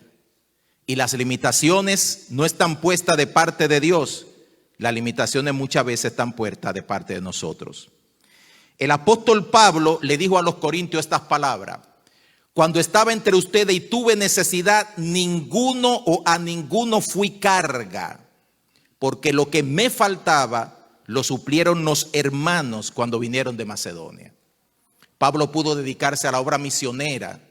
Y las limitaciones no están puestas de parte de Dios. Las limitaciones muchas veces están puestas de parte de nosotros. El apóstol Pablo le dijo a los corintios estas palabras: cuando estaba entre ustedes y tuve necesidad, ninguno o a ninguno fui carga, porque lo que me faltaba lo suplieron los hermanos cuando vinieron de Macedonia. Pablo pudo dedicarse a la obra misionera,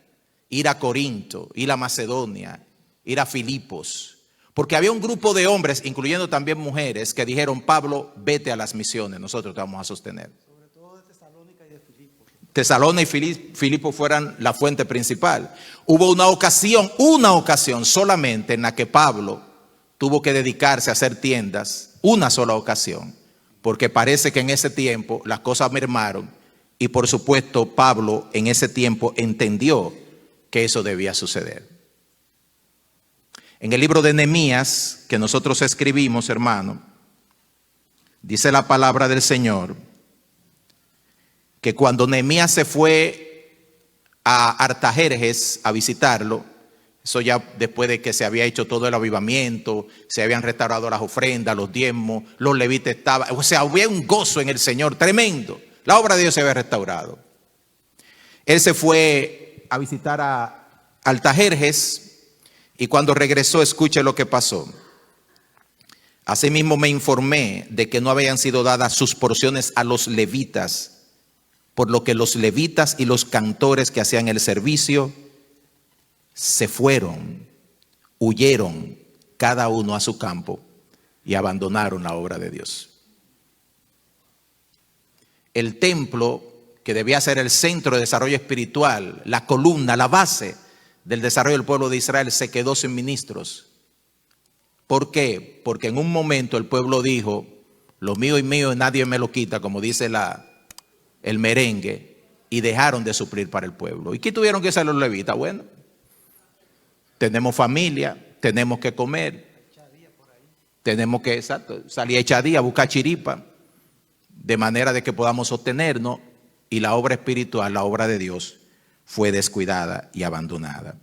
ir a Corinto, ir a Macedonia, ir a Filipos, porque había un grupo de hombres, incluyendo también mujeres, que dijeron: Pablo, vete a las misiones, nosotros te vamos a sostener. Sobre todo de Tesalónica y de Filipos. Tesalónica y Filipos fueran la fuente principal. Hubo una ocasión solamente en la que Pablo tuvo que dedicarse a hacer tiendas, una sola ocasión, porque parece que en ese tiempo las cosas mermaron y por supuesto Pablo en ese tiempo entendió que eso debía suceder. En el libro de Nehemías, que nosotros escribimos, hermano, dice la palabra del Señor que cuando Nehemías se fue a Artajerjes a visitarlo, eso ya después de que se había hecho todo el avivamiento, se habían restaurado las ofrendas, los diezmos, los levitas estaban, o sea, había un gozo en el Señor tremendo. La obra de Dios se había restaurado. Él se fue a visitar a Artajerjes. Y cuando regresó, escuche lo que pasó. Asimismo me informé de que no habían sido dadas sus porciones a los levitas, por lo que los levitas y los cantores que hacían el servicio se fueron, huyeron cada uno a su campo y abandonaron la obra de Dios. El templo, que debía ser el centro de desarrollo espiritual, la columna, la base del desarrollo del pueblo de Israel, se quedó sin ministros. ¿Por qué? Porque en un momento el pueblo dijo: lo mío y mío nadie me lo quita, como dice el merengue, y dejaron de suplir para el pueblo. ¿Y qué tuvieron que hacer los levitas? Bueno, tenemos familia, tenemos que comer, tenemos que salir a echadía, buscar chiripa, de manera de que podamos sostenernos, y la obra espiritual, la obra de Dios, fue descuidada y abandonada.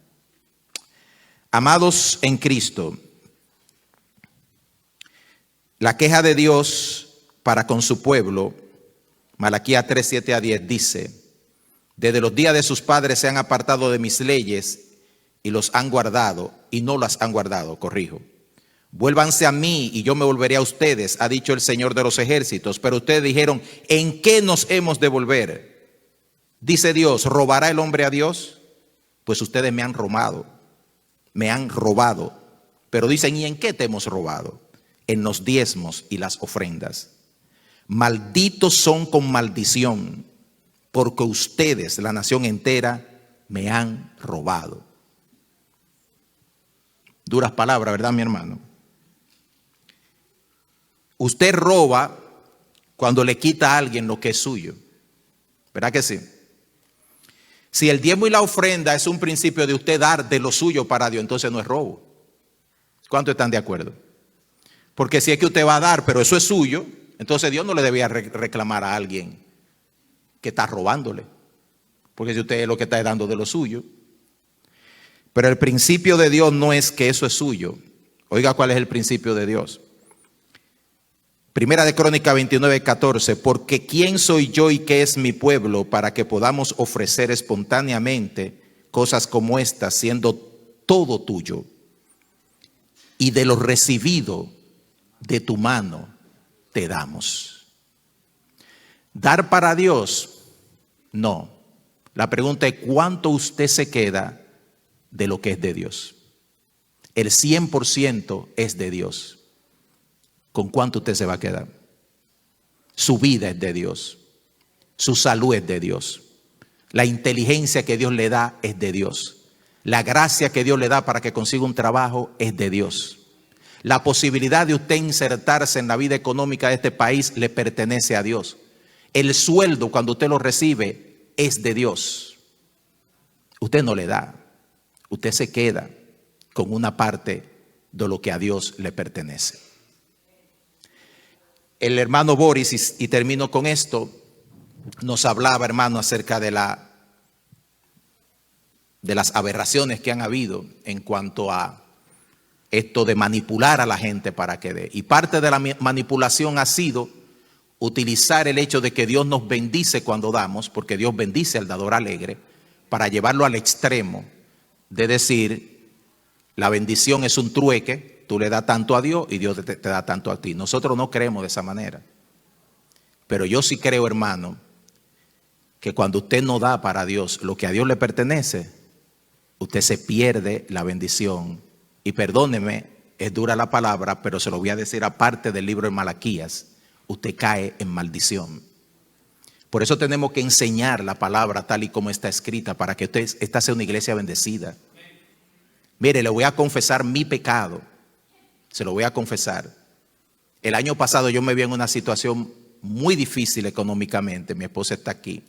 Amados en Cristo, la queja de Dios para con su pueblo, Malaquías 3, 7 a 10 dice: desde los días de sus padres se han apartado de mis leyes y los han guardado, y no las han guardado, corrijo. Vuélvanse a mí y yo me volveré a ustedes, ha dicho el Señor de los ejércitos. Pero ustedes dijeron: ¿en qué nos hemos de volver? Dice Dios: ¿robará el hombre a Dios? Pues ustedes me han robado. Pero dicen: ¿y en qué te hemos robado? En los diezmos y las ofrendas. Malditos son con maldición, porque ustedes, la nación entera, me han robado. Duras palabras, ¿verdad, mi hermano? Usted roba cuando le quita a alguien lo que es suyo. ¿Verdad que sí? Si el diezmo y la ofrenda es un principio de usted dar de lo suyo para Dios, entonces no es robo. ¿Cuántos están de acuerdo? Porque si es que usted va a dar, pero eso es suyo, entonces Dios no le debía reclamar a alguien que está robándole. Porque si usted es lo que está dando de lo suyo. Pero el principio de Dios no es que eso es suyo. Oiga cuál es el principio de Dios. Primera de Crónicas 29:14. Porque ¿quién soy yo y qué es mi pueblo para que podamos ofrecer espontáneamente cosas como estas, siendo todo tuyo? Y de lo recibido de tu mano te damos. Dar para Dios, no. La pregunta es ¿cuánto usted se queda de lo que es de Dios? El 100% es de Dios. ¿Con cuánto usted se va a quedar? Su vida es de Dios. Su salud es de Dios. La inteligencia que Dios le da es de Dios. La gracia que Dios le da para que consiga un trabajo es de Dios. La posibilidad de usted insertarse en la vida económica de este país le pertenece a Dios. El sueldo, cuando usted lo recibe, es de Dios. Usted no le da. Usted se queda con una parte de lo que a Dios le pertenece. El hermano Boris, y termino con esto, nos hablaba, hermano, acerca de las aberraciones que han habido en cuanto a esto de manipular a la gente para que dé. Y parte de la manipulación ha sido utilizar el hecho de que Dios nos bendice cuando damos, porque Dios bendice al dador alegre, para llevarlo al extremo de decir, la bendición es un trueque, tú le das tanto a Dios y Dios te da tanto a ti. Nosotros no creemos de esa manera. Pero yo sí creo, hermano, que cuando usted no da para Dios lo que a Dios le pertenece, usted se pierde la bendición. Y perdóneme, es dura la palabra, pero se lo voy a decir aparte del libro de Malaquías, usted cae en maldición. Por eso tenemos que enseñar la palabra tal y como está escrita, para que esta sea una iglesia bendecida. Mire, le voy a confesar mi pecado. Se lo voy a confesar. El año pasado yo me vi en una situación muy difícil económicamente. Mi esposa está aquí.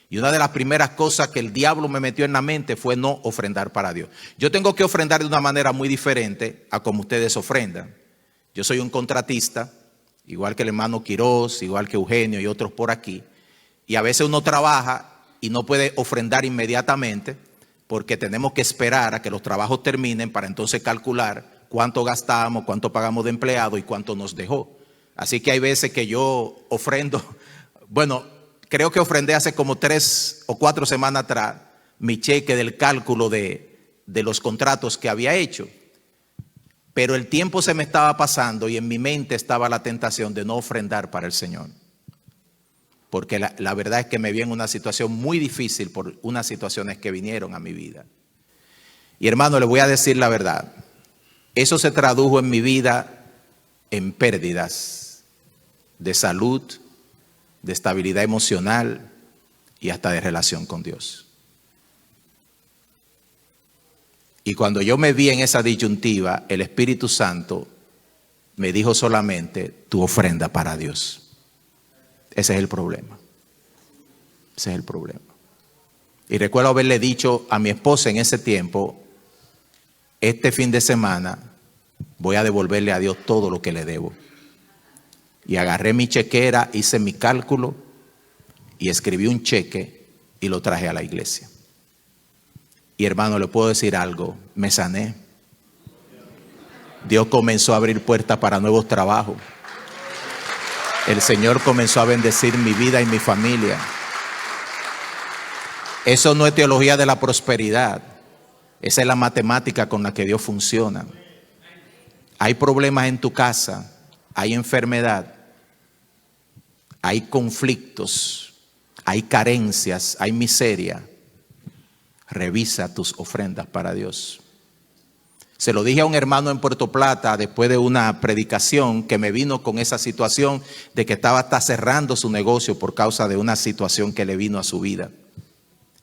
Y una de las primeras cosas que el diablo me metió en la mente fue no ofrendar para Dios. Yo tengo que ofrendar de una manera muy diferente a como ustedes ofrendan. Yo soy un contratista, igual que el hermano Quiroz, igual que Eugenio y otros por aquí. Y a veces uno trabaja y no puede ofrendar inmediatamente porque tenemos que esperar a que los trabajos terminen para entonces calcular cuánto gastamos, cuánto pagamos de empleado y cuánto nos dejó. Así que hay veces que yo ofrendo, bueno, creo que ofrendé hace como 3 o 4 semanas atrás mi cheque del cálculo de los contratos que había hecho. Pero el tiempo se me estaba pasando y en mi mente estaba la tentación de no ofrendar para el Señor. Porque la verdad es que me vi en una situación muy difícil por unas situaciones que vinieron a mi vida. Y hermano, le voy a decir la verdad. Eso se tradujo en mi vida en pérdidas de salud, de estabilidad emocional y hasta de relación con Dios. Y cuando yo me vi en esa disyuntiva, el Espíritu Santo me dijo solamente, tu ofrenda para Dios. Ese es el problema. Ese es el problema. Y recuerdo haberle dicho a mi esposa en ese tiempo, este fin de semana voy a devolverle a Dios todo lo que le debo. Y agarré mi chequera, hice mi cálculo y escribí un cheque y lo traje a la iglesia. Y hermano, le puedo decir algo, me sané. Dios comenzó a abrir puertas para nuevos trabajos. El Señor comenzó a bendecir mi vida y mi familia. Eso no es teología de la prosperidad. Esa es la matemática con la que Dios funciona. Hay problemas en tu casa, hay enfermedad, hay conflictos, hay carencias, hay miseria. Revisa tus ofrendas para Dios. Se lo dije a un hermano en Puerto Plata después de una predicación que me vino con esa situación de que estaba hasta cerrando su negocio por causa de una situación que le vino a su vida.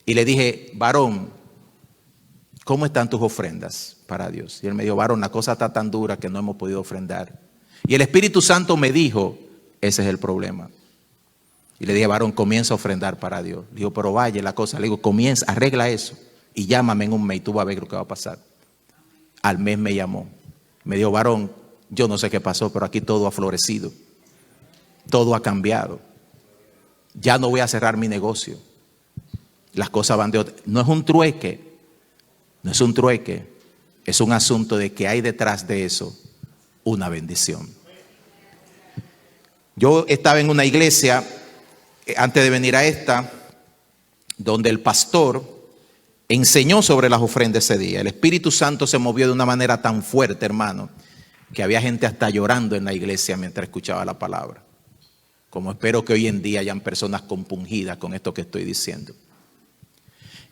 Y le dije, varón, ¿cómo están tus ofrendas para Dios? Y él me dijo, varón, la cosa está tan dura que no hemos podido ofrendar. Y el Espíritu Santo me dijo, ese es el problema. Y le dije, varón, comienza a ofrendar para Dios. Dijo, pero vaya la cosa. Le digo, comienza, arregla eso. Y llámame en un mes y tú vas a ver lo que va a pasar. Al mes me llamó. Me dijo, varón, yo no sé qué pasó, pero aquí todo ha florecido. Todo ha cambiado. Ya no voy a cerrar mi negocio. Las cosas van de otra. No es un trueque. No es un trueque. Es un asunto de que hay detrás de eso una bendición. Yo estaba en una iglesia antes de venir a esta, donde el pastor enseñó sobre las ofrendas ese día. El Espíritu Santo se movió de una manera tan fuerte, hermano, que había gente hasta llorando en la iglesia mientras escuchaba la palabra. Como espero que hoy en día hayan personas compungidas con esto que estoy diciendo.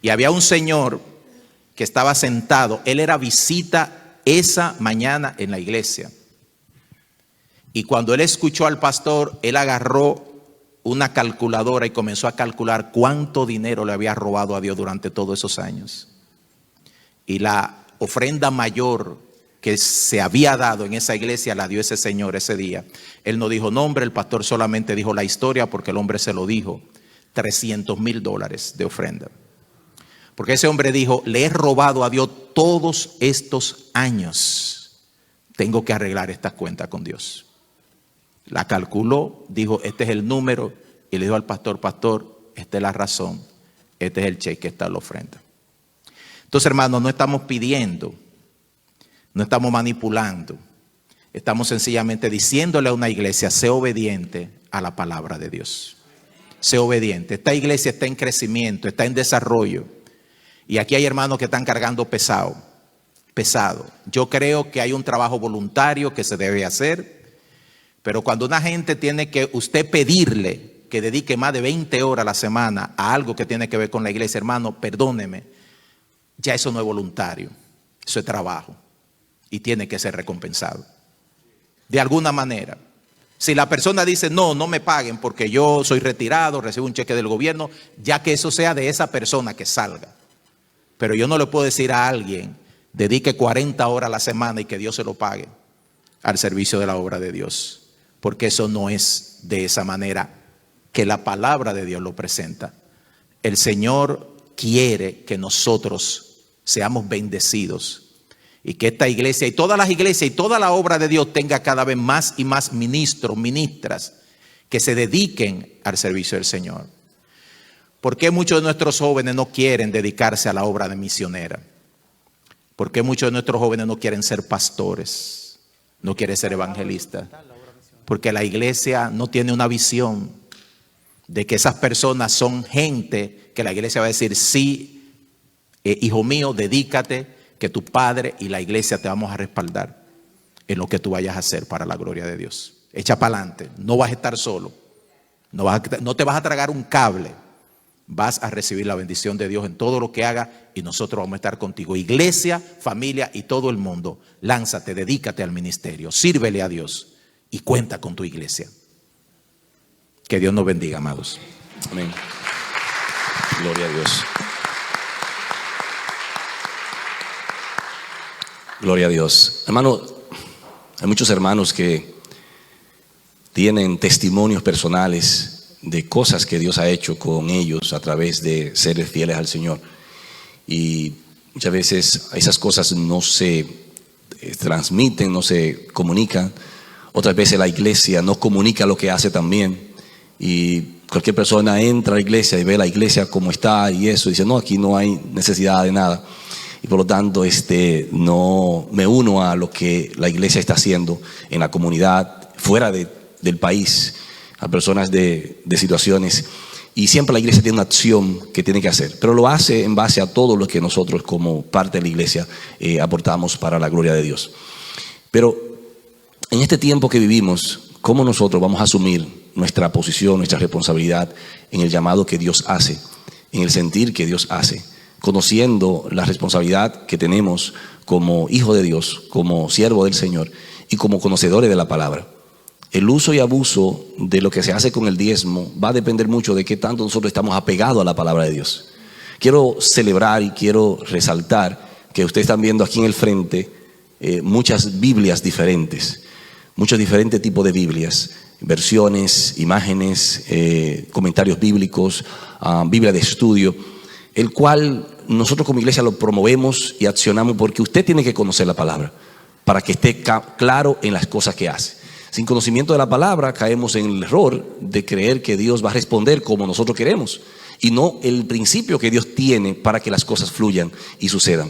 Y había un señor que estaba sentado, él era visita esa mañana en la iglesia. Y cuando él escuchó al pastor, él agarró una calculadora y comenzó a calcular cuánto dinero le había robado a Dios durante todos esos años. Y la ofrenda mayor que se había dado en esa iglesia la dio ese señor ese día. Él no dijo nombre, el pastor solamente dijo la historia porque el hombre se lo dijo. $300,000 de ofrenda. Porque ese hombre dijo, le he robado a Dios todos estos años. Tengo que arreglar esta cuenta con Dios. La calculó, dijo, este es el número, y le dijo al pastor, pastor, esta es la razón, este es el cheque, esta es la ofrenda. Entonces, hermanos, no estamos pidiendo, no estamos manipulando, estamos sencillamente diciéndole a una iglesia, sé obediente a la palabra de Dios. Sé obediente. Esta iglesia está en crecimiento, está en desarrollo, y aquí hay hermanos que están cargando pesado. Yo creo que hay un trabajo voluntario que se debe hacer. Pero cuando una gente tiene que usted pedirle que dedique más de 20 horas a la semana a algo que tiene que ver con la iglesia, hermano, perdóneme, ya eso no es voluntario, eso es trabajo y tiene que ser recompensado. De alguna manera. Si la persona dice, no me paguen porque yo soy retirado, recibo un cheque del gobierno, ya que eso sea de esa persona que salga. Pero yo no le puedo decir a alguien, dedique 40 horas a la semana y que Dios se lo pague al servicio de la obra de Dios. Porque eso no es de esa manera que la palabra de Dios lo presenta. El Señor quiere que nosotros seamos bendecidos y que esta iglesia y todas las iglesias y toda la obra de Dios tenga cada vez más y más ministros, ministras que se dediquen al servicio del Señor. ¿Por qué muchos de nuestros jóvenes no quieren dedicarse a la obra de misionera? ¿Por qué muchos de nuestros jóvenes no quieren ser pastores? No quieren ser evangelistas. Porque la iglesia no tiene una visión de que esas personas son gente que la iglesia va a decir, sí, hijo mío, dedícate, que tu padre y la iglesia te vamos a respaldar en lo que tú vayas a hacer para la gloria de Dios. Echa para adelante, no vas a estar solo, no te vas a tragar un cable, vas a recibir la bendición de Dios en todo lo que hagas y nosotros vamos a estar contigo. Iglesia, familia y todo el mundo, lánzate, dedícate al ministerio, sírvele a Dios. Y cuenta con tu iglesia. Que Dios nos bendiga, amados. Amén. Gloria a Dios. Gloria a Dios. Hermano, hay muchos hermanos que tienen testimonios personales de cosas que Dios ha hecho con ellos a través de ser fieles al Señor. Y muchas veces esas cosas no se transmiten, no se comunican. Otras veces la iglesia no comunica lo que hace también. Y cualquier persona entra a la iglesia y ve la iglesia como está y eso. Y dice, no, aquí no hay necesidad de nada. Y por lo tanto, no me uno a lo que la iglesia está haciendo en la comunidad, fuera del país, a personas de situaciones. Y siempre la iglesia tiene una acción que tiene que hacer. Pero lo hace en base a todo lo que nosotros como parte de la iglesia aportamos para la gloria de Dios. Pero en este tiempo que vivimos, ¿cómo nosotros vamos a asumir nuestra posición, nuestra responsabilidad en el llamado que Dios hace, en el sentir que Dios hace, conociendo la responsabilidad que tenemos como hijo de Dios, como siervo del Señor y como conocedores de la palabra? El uso y abuso de lo que se hace con el diezmo va a depender mucho de qué tanto nosotros estamos apegados a la palabra de Dios. Quiero celebrar y quiero resaltar que ustedes están viendo aquí en el frente muchas Biblias diferentes. Muchos diferentes tipos de Biblias. versiones, imágenes, comentarios bíblicos, Biblia de estudio, el cual nosotros como iglesia lo promovemos y accionamos porque usted tiene que conocer la palabra para que esté claro en las cosas que hace. Sin conocimiento de la palabra caemos en el error de creer que Dios va a responder como nosotros queremos y no el principio que Dios tiene para que las cosas fluyan y sucedan.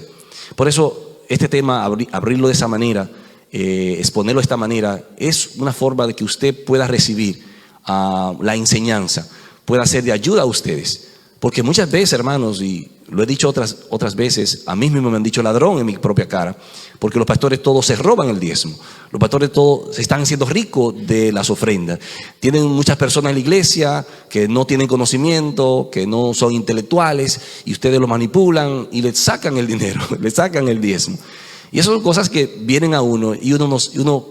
Por eso este tema, abrirlo de esa manera, exponerlo de esta manera, es una forma de que usted pueda recibir la enseñanza, pueda ser de ayuda a ustedes. Porque muchas veces, hermanos, y lo he dicho otras veces, a mí mismo me han dicho ladrón en mi propia cara, porque los pastores todos se roban el diezmo. Los pastores todos se están haciendo ricos de las ofrendas. Tienen muchas personas en la iglesia que no tienen conocimiento, que no son intelectuales, y ustedes los manipulan y les sacan el dinero, les sacan el diezmo. Y esas son cosas que vienen a uno y uno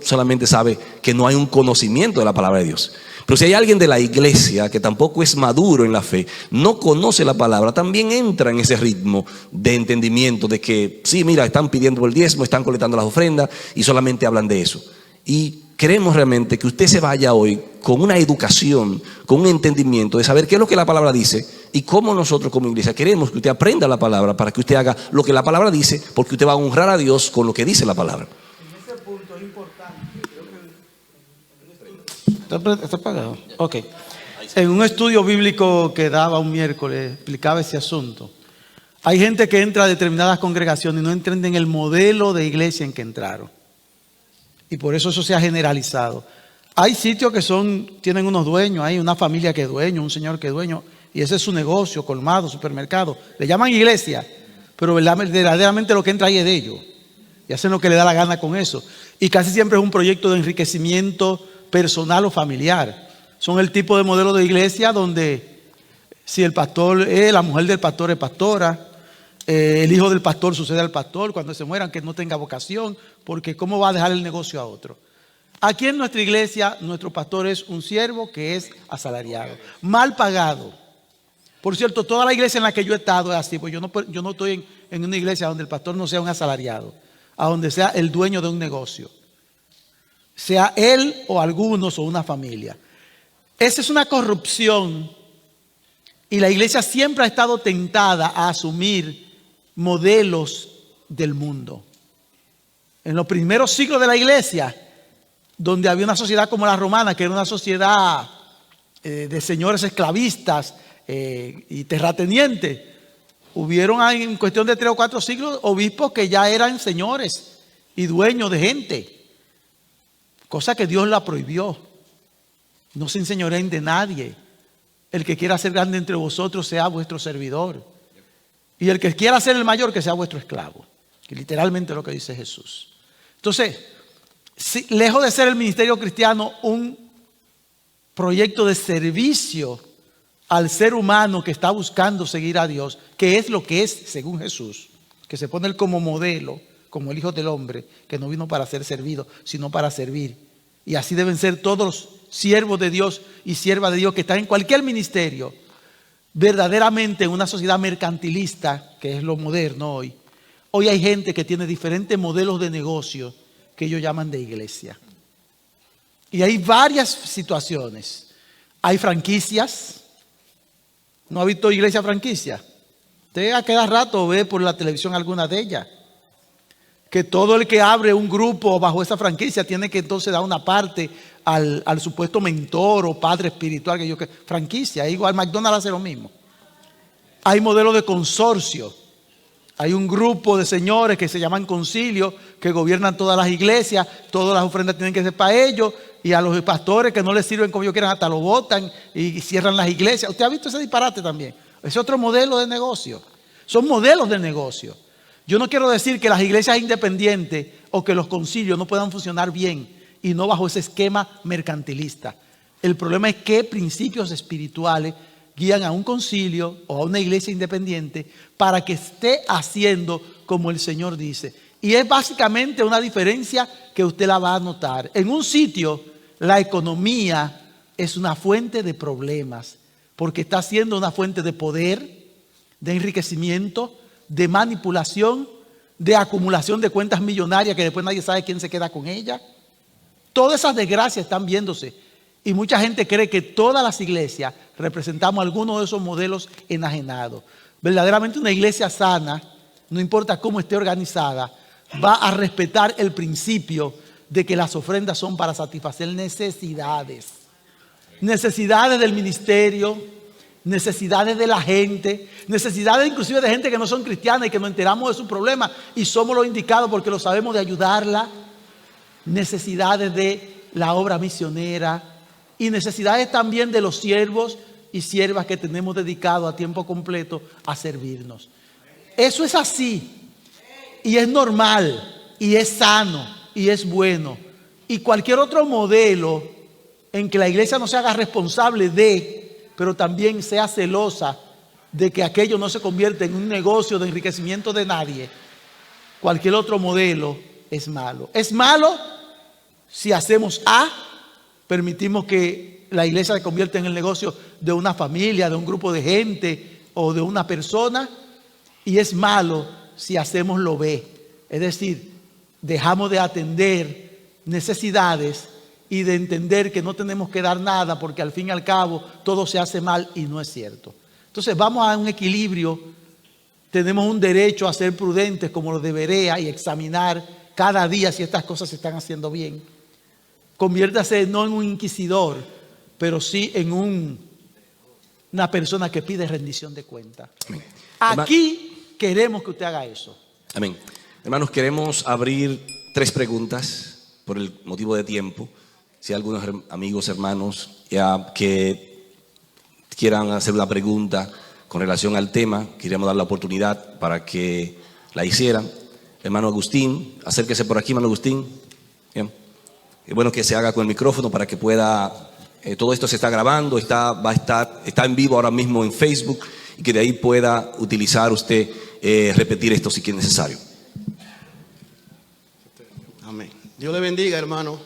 solamente sabe que no hay un conocimiento de la palabra de Dios. Pero si hay alguien de la iglesia que tampoco es maduro en la fe, no conoce la palabra, también entra en ese ritmo de entendimiento de que sí, mira, están pidiendo el diezmo, están colectando las ofrendas y solamente hablan de eso. Y queremos realmente que usted se vaya hoy con una educación, con un entendimiento de saber qué es lo que la palabra dice y cómo nosotros como iglesia queremos que usted aprenda la palabra para que usted haga lo que la palabra dice, porque usted va a honrar a Dios con lo que dice la palabra. En ese punto es importante. ¿Está apagado? Ok. En un estudio bíblico que daba un miércoles, explicaba ese asunto. Hay gente que entra a determinadas congregaciones y no entienden el modelo de iglesia en que entraron. Y por eso se ha generalizado. Hay sitios que tienen unos dueños, hay una familia que es dueño, un señor que es dueño, y ese es su negocio, colmado, supermercado. Le llaman iglesia, pero verdaderamente lo que entra ahí es de ellos. Y hacen lo que le da la gana con eso. Y casi siempre es un proyecto de enriquecimiento personal o familiar. Son el tipo de modelo de iglesia donde si el pastor la mujer del pastor es pastora, el hijo del pastor sucede al pastor cuando se mueran, que no tenga vocación, porque ¿cómo va a dejar el negocio a otro? Aquí en nuestra iglesia, nuestro pastor es un siervo que es asalariado, mal pagado. Por cierto, toda la iglesia en la que yo he estado es así, pues yo no estoy en una iglesia donde el pastor no sea un asalariado, a donde sea el dueño de un negocio, sea él o algunos o una familia. Esa es una corrupción y la iglesia siempre ha estado tentada a asumir modelos del mundo. En los primeros siglos de la iglesia, donde había una sociedad como la romana, que era una sociedad de señores esclavistas y terratenientes, hubieron en cuestión de 3 o 4 siglos obispos que ya eran señores y dueños de gente. Cosa que Dios la prohibió. No se enseñoreen de nadie. El que quiera ser grande entre vosotros sea vuestro servidor. Y el que quiera ser el mayor, que sea vuestro esclavo. Que literalmente es lo que dice Jesús. Entonces, lejos de ser el ministerio cristiano un proyecto de servicio al ser humano que está buscando seguir a Dios, que es lo que es según Jesús, que se pone él como modelo, como el Hijo del Hombre, que no vino para ser servido, sino para servir. Y así deben ser todos los siervos de Dios y siervas de Dios que están en cualquier ministerio. Verdaderamente en una sociedad mercantilista, que es lo moderno hoy. Hoy hay gente que tiene diferentes modelos de negocio que ellos llaman de iglesia. Y hay varias situaciones. Hay franquicias. ¿No ha visto iglesia franquicia? Usted a cada rato ve por la televisión alguna de ellas. Que todo el que abre un grupo bajo esa franquicia tiene que entonces dar una parte al supuesto mentor o padre espiritual. Franquicia, igual McDonald's hace lo mismo. Hay modelos de consorcio. Hay un grupo de señores que se llaman concilio, que gobiernan todas las iglesias, todas las ofrendas tienen que ser para ellos, y a los pastores que no les sirven como ellos quieran, hasta lo botan y cierran las iglesias. ¿Usted ha visto ese disparate también? Es otro modelo de negocio. Son modelos de negocio. Yo no quiero decir que las iglesias independientes o que los concilios no puedan funcionar bien y no bajo ese esquema mercantilista. El problema es qué principios espirituales guían a un concilio o a una iglesia independiente para que esté haciendo como el Señor dice. Y es básicamente una diferencia que usted la va a notar. En un sitio, la economía es una fuente de problemas porque está siendo una fuente de poder, de enriquecimiento, de manipulación, de acumulación de cuentas millonarias que después nadie sabe quién se queda con ellas. Todas esas desgracias están viéndose Y mucha gente cree que todas las iglesias representamos alguno de esos modelos enajenados. Verdaderamente una iglesia sana, no importa cómo esté organizada, va a respetar el principio de que las ofrendas son para satisfacer necesidades. Necesidades del ministerio, necesidades de la gente, necesidades inclusive de gente que no son cristianas y que nos enteramos de su problema y somos los indicados porque lo sabemos de ayudarla. Necesidades de la obra misionera y necesidades también de los siervos y siervas que tenemos dedicados a tiempo completo a servirnos. Eso es así y es normal y es sano y es bueno. Y cualquier otro modelo en que la iglesia no se haga responsable de, pero también sea celosa de que aquello no se convierta en un negocio de enriquecimiento de nadie, cualquier otro modelo es malo. Es malo si hacemos A, permitimos que la iglesia se convierta en el negocio de una familia, de un grupo de gente o de una persona. Y es malo si hacemos lo B, es decir, dejamos de atender necesidades y de entender que no tenemos que dar nada porque al fin y al cabo todo se hace mal y no es cierto. Entonces vamos a un equilibrio. Tenemos un derecho a ser prudentes como lo de Berea y examinar cada día si estas cosas se están haciendo bien. Conviértase no en un inquisidor, pero sí en una persona que pide rendición de cuentas. Amén. Aquí queremos que usted haga eso. Amén. Hermanos, queremos abrir 3 preguntas por el motivo de tiempo. Si hay algunos amigos, hermanos, ya que quieran hacer una pregunta con relación al tema, queríamos dar la oportunidad para que la hicieran. Hermano Agustín, acérquese por aquí, hermano Agustín. Bien. Es bueno que se haga con el micrófono para que pueda, todo esto se está grabando, está en vivo ahora mismo en Facebook y que de ahí pueda utilizar usted, repetir esto si es necesario. Amén. Dios le bendiga, hermano.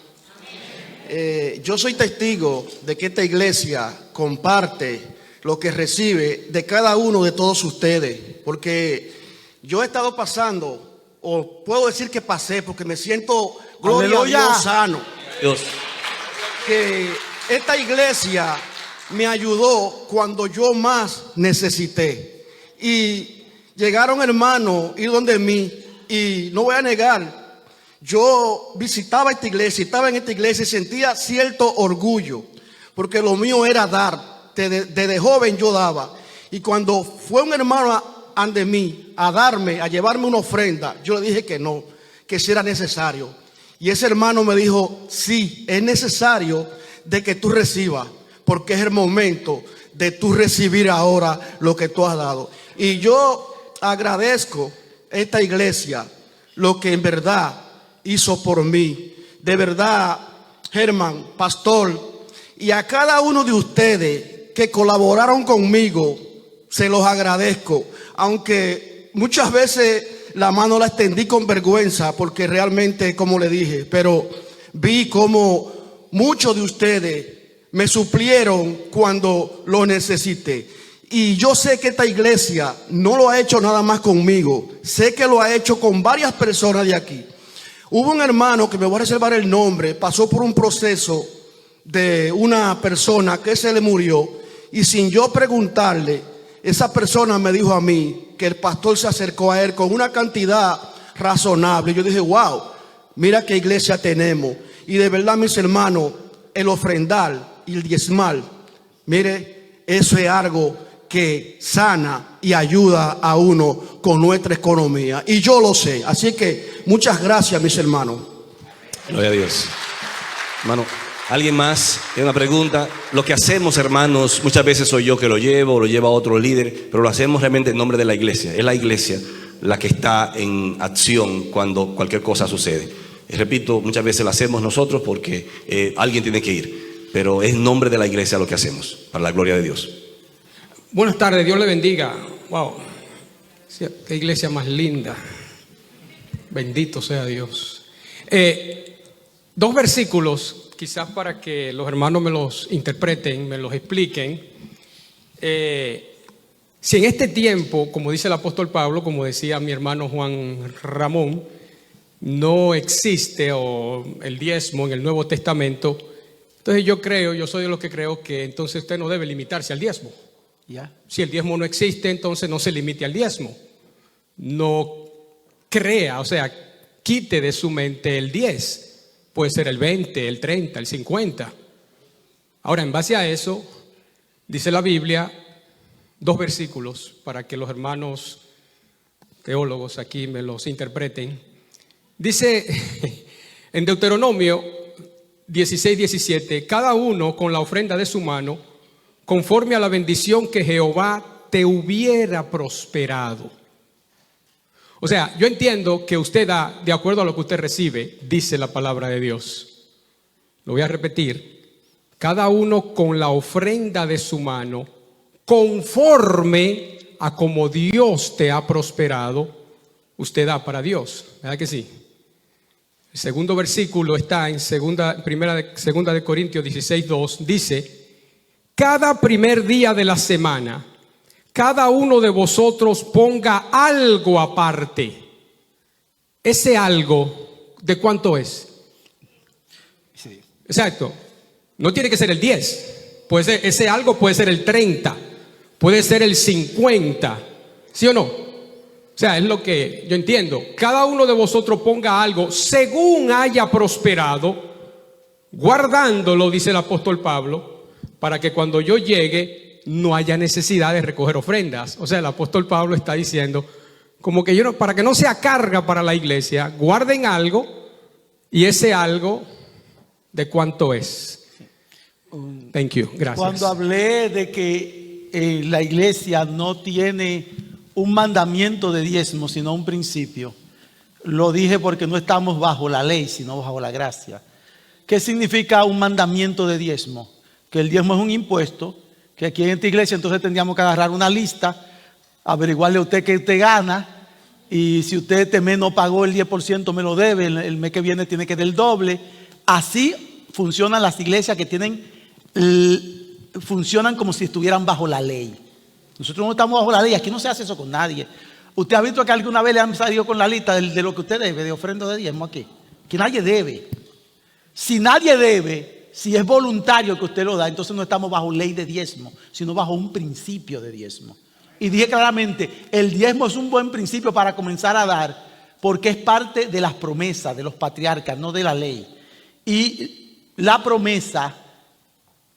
Yo soy testigo de que esta iglesia comparte lo que recibe de cada uno de todos ustedes, porque yo he estado pasando, o puedo decir que pasé, porque me siento, gloria a Dios, sano. Dios. Que esta iglesia me ayudó cuando yo más necesité. Y llegaron hermanos y donde mí, y no voy a negar, yo visitaba esta iglesia, estaba en esta iglesia y sentía cierto orgullo, porque lo mío era dar. Desde joven yo daba. Y cuando fue un hermano ante mí a darme, a llevarme una ofrenda, yo le dije que no, que si era necesario. Y ese hermano me dijo, sí, es necesario de que tú recibas, porque es el momento de tú recibir ahora lo que tú has dado. Y yo agradezco a esta iglesia lo que en verdad hizo por mí. De verdad, Germán, pastor, y a cada uno de ustedes que colaboraron conmigo, se los agradezco. Aunque muchas veces la mano la extendí con vergüenza, porque realmente, como le dije, pero vi como muchos de ustedes me suplieron cuando lo necesité. Y yo sé que esta iglesia no lo ha hecho nada más conmigo, sé que lo ha hecho con varias personas de aquí. Hubo un hermano que me voy a reservar el nombre, pasó por un proceso de una persona que se le murió, y sin yo preguntarle, esa persona me dijo a mí que el pastor se acercó a él con una cantidad razonable. Yo dije, wow, mira qué iglesia tenemos. Y de verdad, mis hermanos, el ofrendar y el diezmar, mire, eso es algo que sana y ayuda a uno con nuestra economía. Y yo lo sé. Así que muchas gracias, mis hermanos. Gloria a Dios. Hermano, ¿alguien más tiene una pregunta? Lo que hacemos, hermanos, muchas veces soy yo que lo lleva otro líder, pero lo hacemos realmente en nombre de la iglesia. Es la iglesia la que está en acción cuando cualquier cosa sucede. Y repito, muchas veces lo hacemos nosotros porque alguien tiene que ir, pero es en nombre de la iglesia lo que hacemos, para la gloria de Dios. Buenas tardes, Dios le bendiga. Wow, qué iglesia más linda. Bendito sea Dios. 2 versículos, quizás para que los hermanos me los interpreten, me los expliquen. Si en este tiempo, como dice el apóstol Pablo, como decía mi hermano Juan Ramón, no existe el diezmo en el Nuevo Testamento, Entonces yo soy de los que creo que entonces usted no debe limitarse al diezmo. ¿Ya? Si el diezmo no existe, entonces no se limite al diezmo. No crea, o sea, quite de su mente el 10. Puede ser el 20, el 30, el 50. Ahora, en base a eso, dice la Biblia, 2 versículos para que los hermanos teólogos aquí me los interpreten. Dice en Deuteronomio 16:17, cada uno con la ofrenda de su mano, conforme a la bendición que Jehová te hubiera prosperado. O sea, yo entiendo que usted da de acuerdo a lo que usted recibe, dice la palabra de Dios. Lo voy a repetir. Cada uno con la ofrenda de su mano, conforme a como Dios te ha prosperado, usted da para Dios. ¿Verdad que sí? El segundo versículo está en segunda de Corintios 16:2. Dice: cada primer día de la semana, cada uno de vosotros ponga algo aparte. Ese algo, ¿de cuánto es? Sí. Exacto. No tiene que ser el 10. Puede ser, ese algo puede ser el 30. Puede ser el 50. ¿Sí o no? O sea, es lo que yo entiendo. Cada uno de vosotros ponga algo según haya prosperado, guardándolo, dice el apóstol Pablo, para que cuando yo llegue no haya necesidad de recoger ofrendas. O sea, el apóstol Pablo está diciendo, como que yo no, para que no sea carga para la iglesia, guarden algo, y ese algo, ¿de cuánto es? Thank you, gracias. Cuando hablé de que la iglesia no tiene un mandamiento de diezmo, sino un principio, lo dije porque no estamos bajo la ley, sino bajo la gracia. ¿Qué significa un mandamiento de diezmo? Que el diezmo es un impuesto, que aquí en esta iglesia entonces tendríamos que agarrar una lista, averiguarle a usted qué usted gana, y si usted este mes no pagó el 10%, me lo debe, el mes que viene tiene que dar el doble. Así funcionan las iglesias que funcionan como si estuvieran bajo la ley. Nosotros no estamos bajo la ley, aquí no se hace eso con nadie. ¿Usted ha visto que alguna vez le han salido con la lista de lo que usted debe, de ofrenda de diezmo aquí? Que nadie debe. Si nadie debe, si es voluntario que usted lo da, entonces no estamos bajo ley de diezmo, sino bajo un principio de diezmo. Y dije claramente, el diezmo es un buen principio para comenzar a dar, porque es parte de las promesas de los patriarcas, no de la ley. Y la promesa,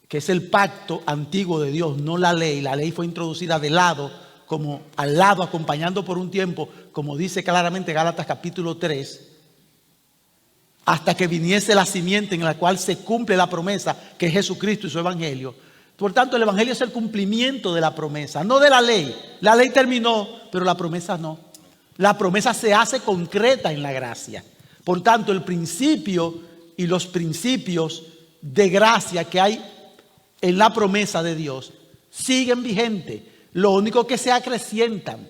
que es el pacto antiguo de Dios, no la ley. La ley fue introducida de lado, como al lado, acompañando por un tiempo, como dice claramente Gálatas capítulo 3, hasta que viniese la simiente en la cual se cumple la promesa, que es Jesucristo y su evangelio. Por tanto, el evangelio es el cumplimiento de la promesa, no de la ley. La ley terminó, pero la promesa no. La promesa se hace concreta en la gracia. Por tanto, el principio y los principios de gracia que hay en la promesa de Dios siguen vigentes. Lo único que se acrecientan.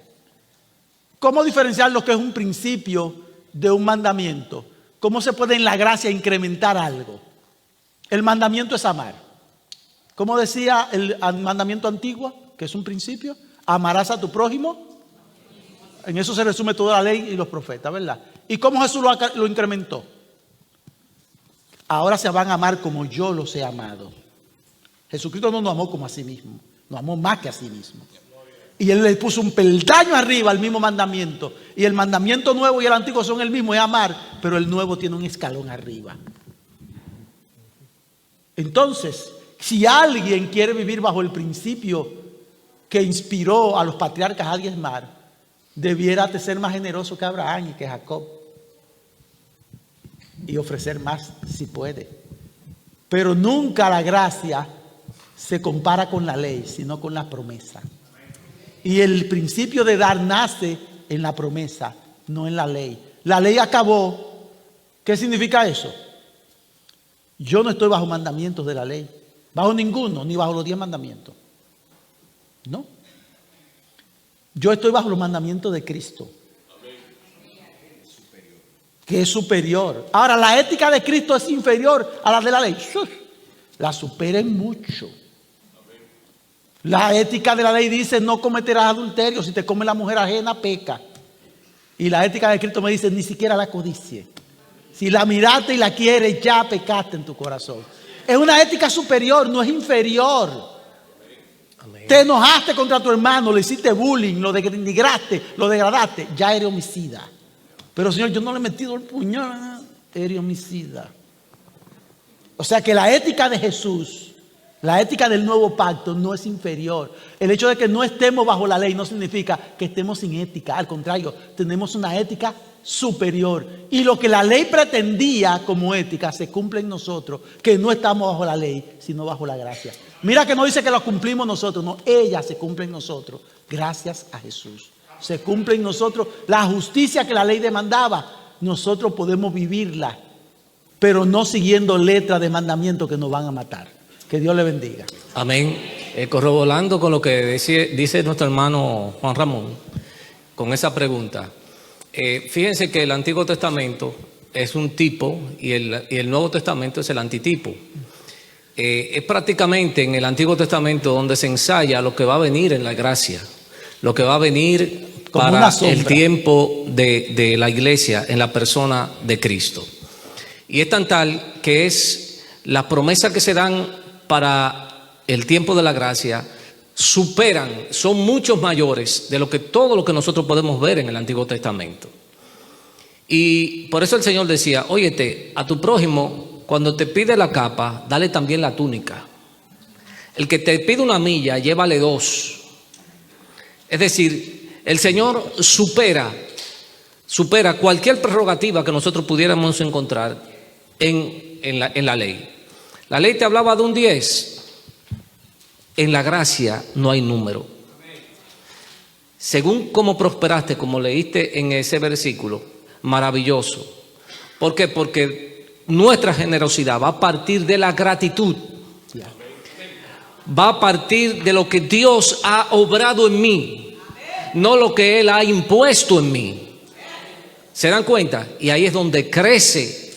¿Cómo diferenciar lo que es un principio de un mandamiento? ¿Cómo se puede en la gracia incrementar algo? El mandamiento es amar. ¿Cómo decía el mandamiento antiguo, que es un principio? Amarás a tu prójimo. En eso se resume toda la ley y los profetas, ¿verdad? ¿Y cómo Jesús lo incrementó? Ahora se van a amar como yo los he amado. Jesucristo no nos amó como a sí mismo, nos amó más que a sí mismo. Y Él le puso un peldaño arriba al mismo mandamiento. Y el mandamiento nuevo y el antiguo son el mismo, es amar, pero el nuevo tiene un escalón arriba. Entonces, si alguien quiere vivir bajo el principio que inspiró a los patriarcas a diezmar, debiera de ser más generoso que Abraham y que Jacob. Y ofrecer más si puede. Pero nunca la gracia se compara con la ley, sino con la promesa. Y el principio de dar nace en la promesa, no en la ley. La ley acabó. ¿Qué significa eso? Yo no estoy bajo mandamientos de la ley, bajo ninguno, ni bajo los 10 mandamientos. No. Yo estoy bajo los mandamientos de Cristo, que es superior. Ahora, la ética de Cristo es inferior a la de la ley. La superen mucho. La ética de la ley dice: no cometerás adulterio. Si te come la mujer ajena, peca. Y la ética de Cristo me dice: ni siquiera la codicie. Si la miraste y la quieres, ya pecaste en tu corazón. Es una ética superior, no es inferior. Te enojaste contra tu hermano, le hiciste bullying, lo denigraste, lo degradaste, ya eres homicida. Pero Señor, yo no le he metido el puñal, eres homicida. O sea que la ética de Jesús, la ética del nuevo pacto no es inferior. El hecho de que no estemos bajo la ley no significa que estemos sin ética. Al contrario, tenemos una ética superior. Y lo que la ley pretendía como ética se cumple en nosotros, que no estamos bajo la ley, sino bajo la gracia. Mira que no dice que lo cumplimos nosotros, no, ella se cumple en nosotros, gracias a Jesús. Se cumple en nosotros la justicia que la ley demandaba. Nosotros podemos vivirla, pero no siguiendo letras de mandamientos que nos van a matar. Que Dios le bendiga. Amén. Corroborando con lo que dice nuestro hermano Juan Ramón, con esa pregunta. Fíjense que el Antiguo Testamento es un tipo y el Nuevo Testamento es el antitipo. Es prácticamente en el Antiguo Testamento donde se ensaya lo que va a venir en la gracia, lo que va a venir como para el sombra. tiempo de la iglesia en la persona de Cristo. Y es tan tal que es las promesas que se dan para el tiempo de la gracia superan, son muchos mayores de todo lo que nosotros podemos ver en el Antiguo Testamento. Y por eso el Señor decía, óyete, a tu prójimo, cuando te pide la capa, dale también la túnica. El que te pide una milla, llévale 2. Es decir, el Señor supera cualquier prerrogativa que nosotros pudiéramos encontrar en la ley. La ley te hablaba de un 10. En la gracia no hay número. Según cómo prosperaste, como leíste en ese versículo, maravilloso. ¿Por qué? Porque nuestra generosidad va a partir de la gratitud. Va a partir de lo que Dios ha obrado en mí, no lo que Él ha impuesto en mí. ¿Se dan cuenta? Y ahí es donde crece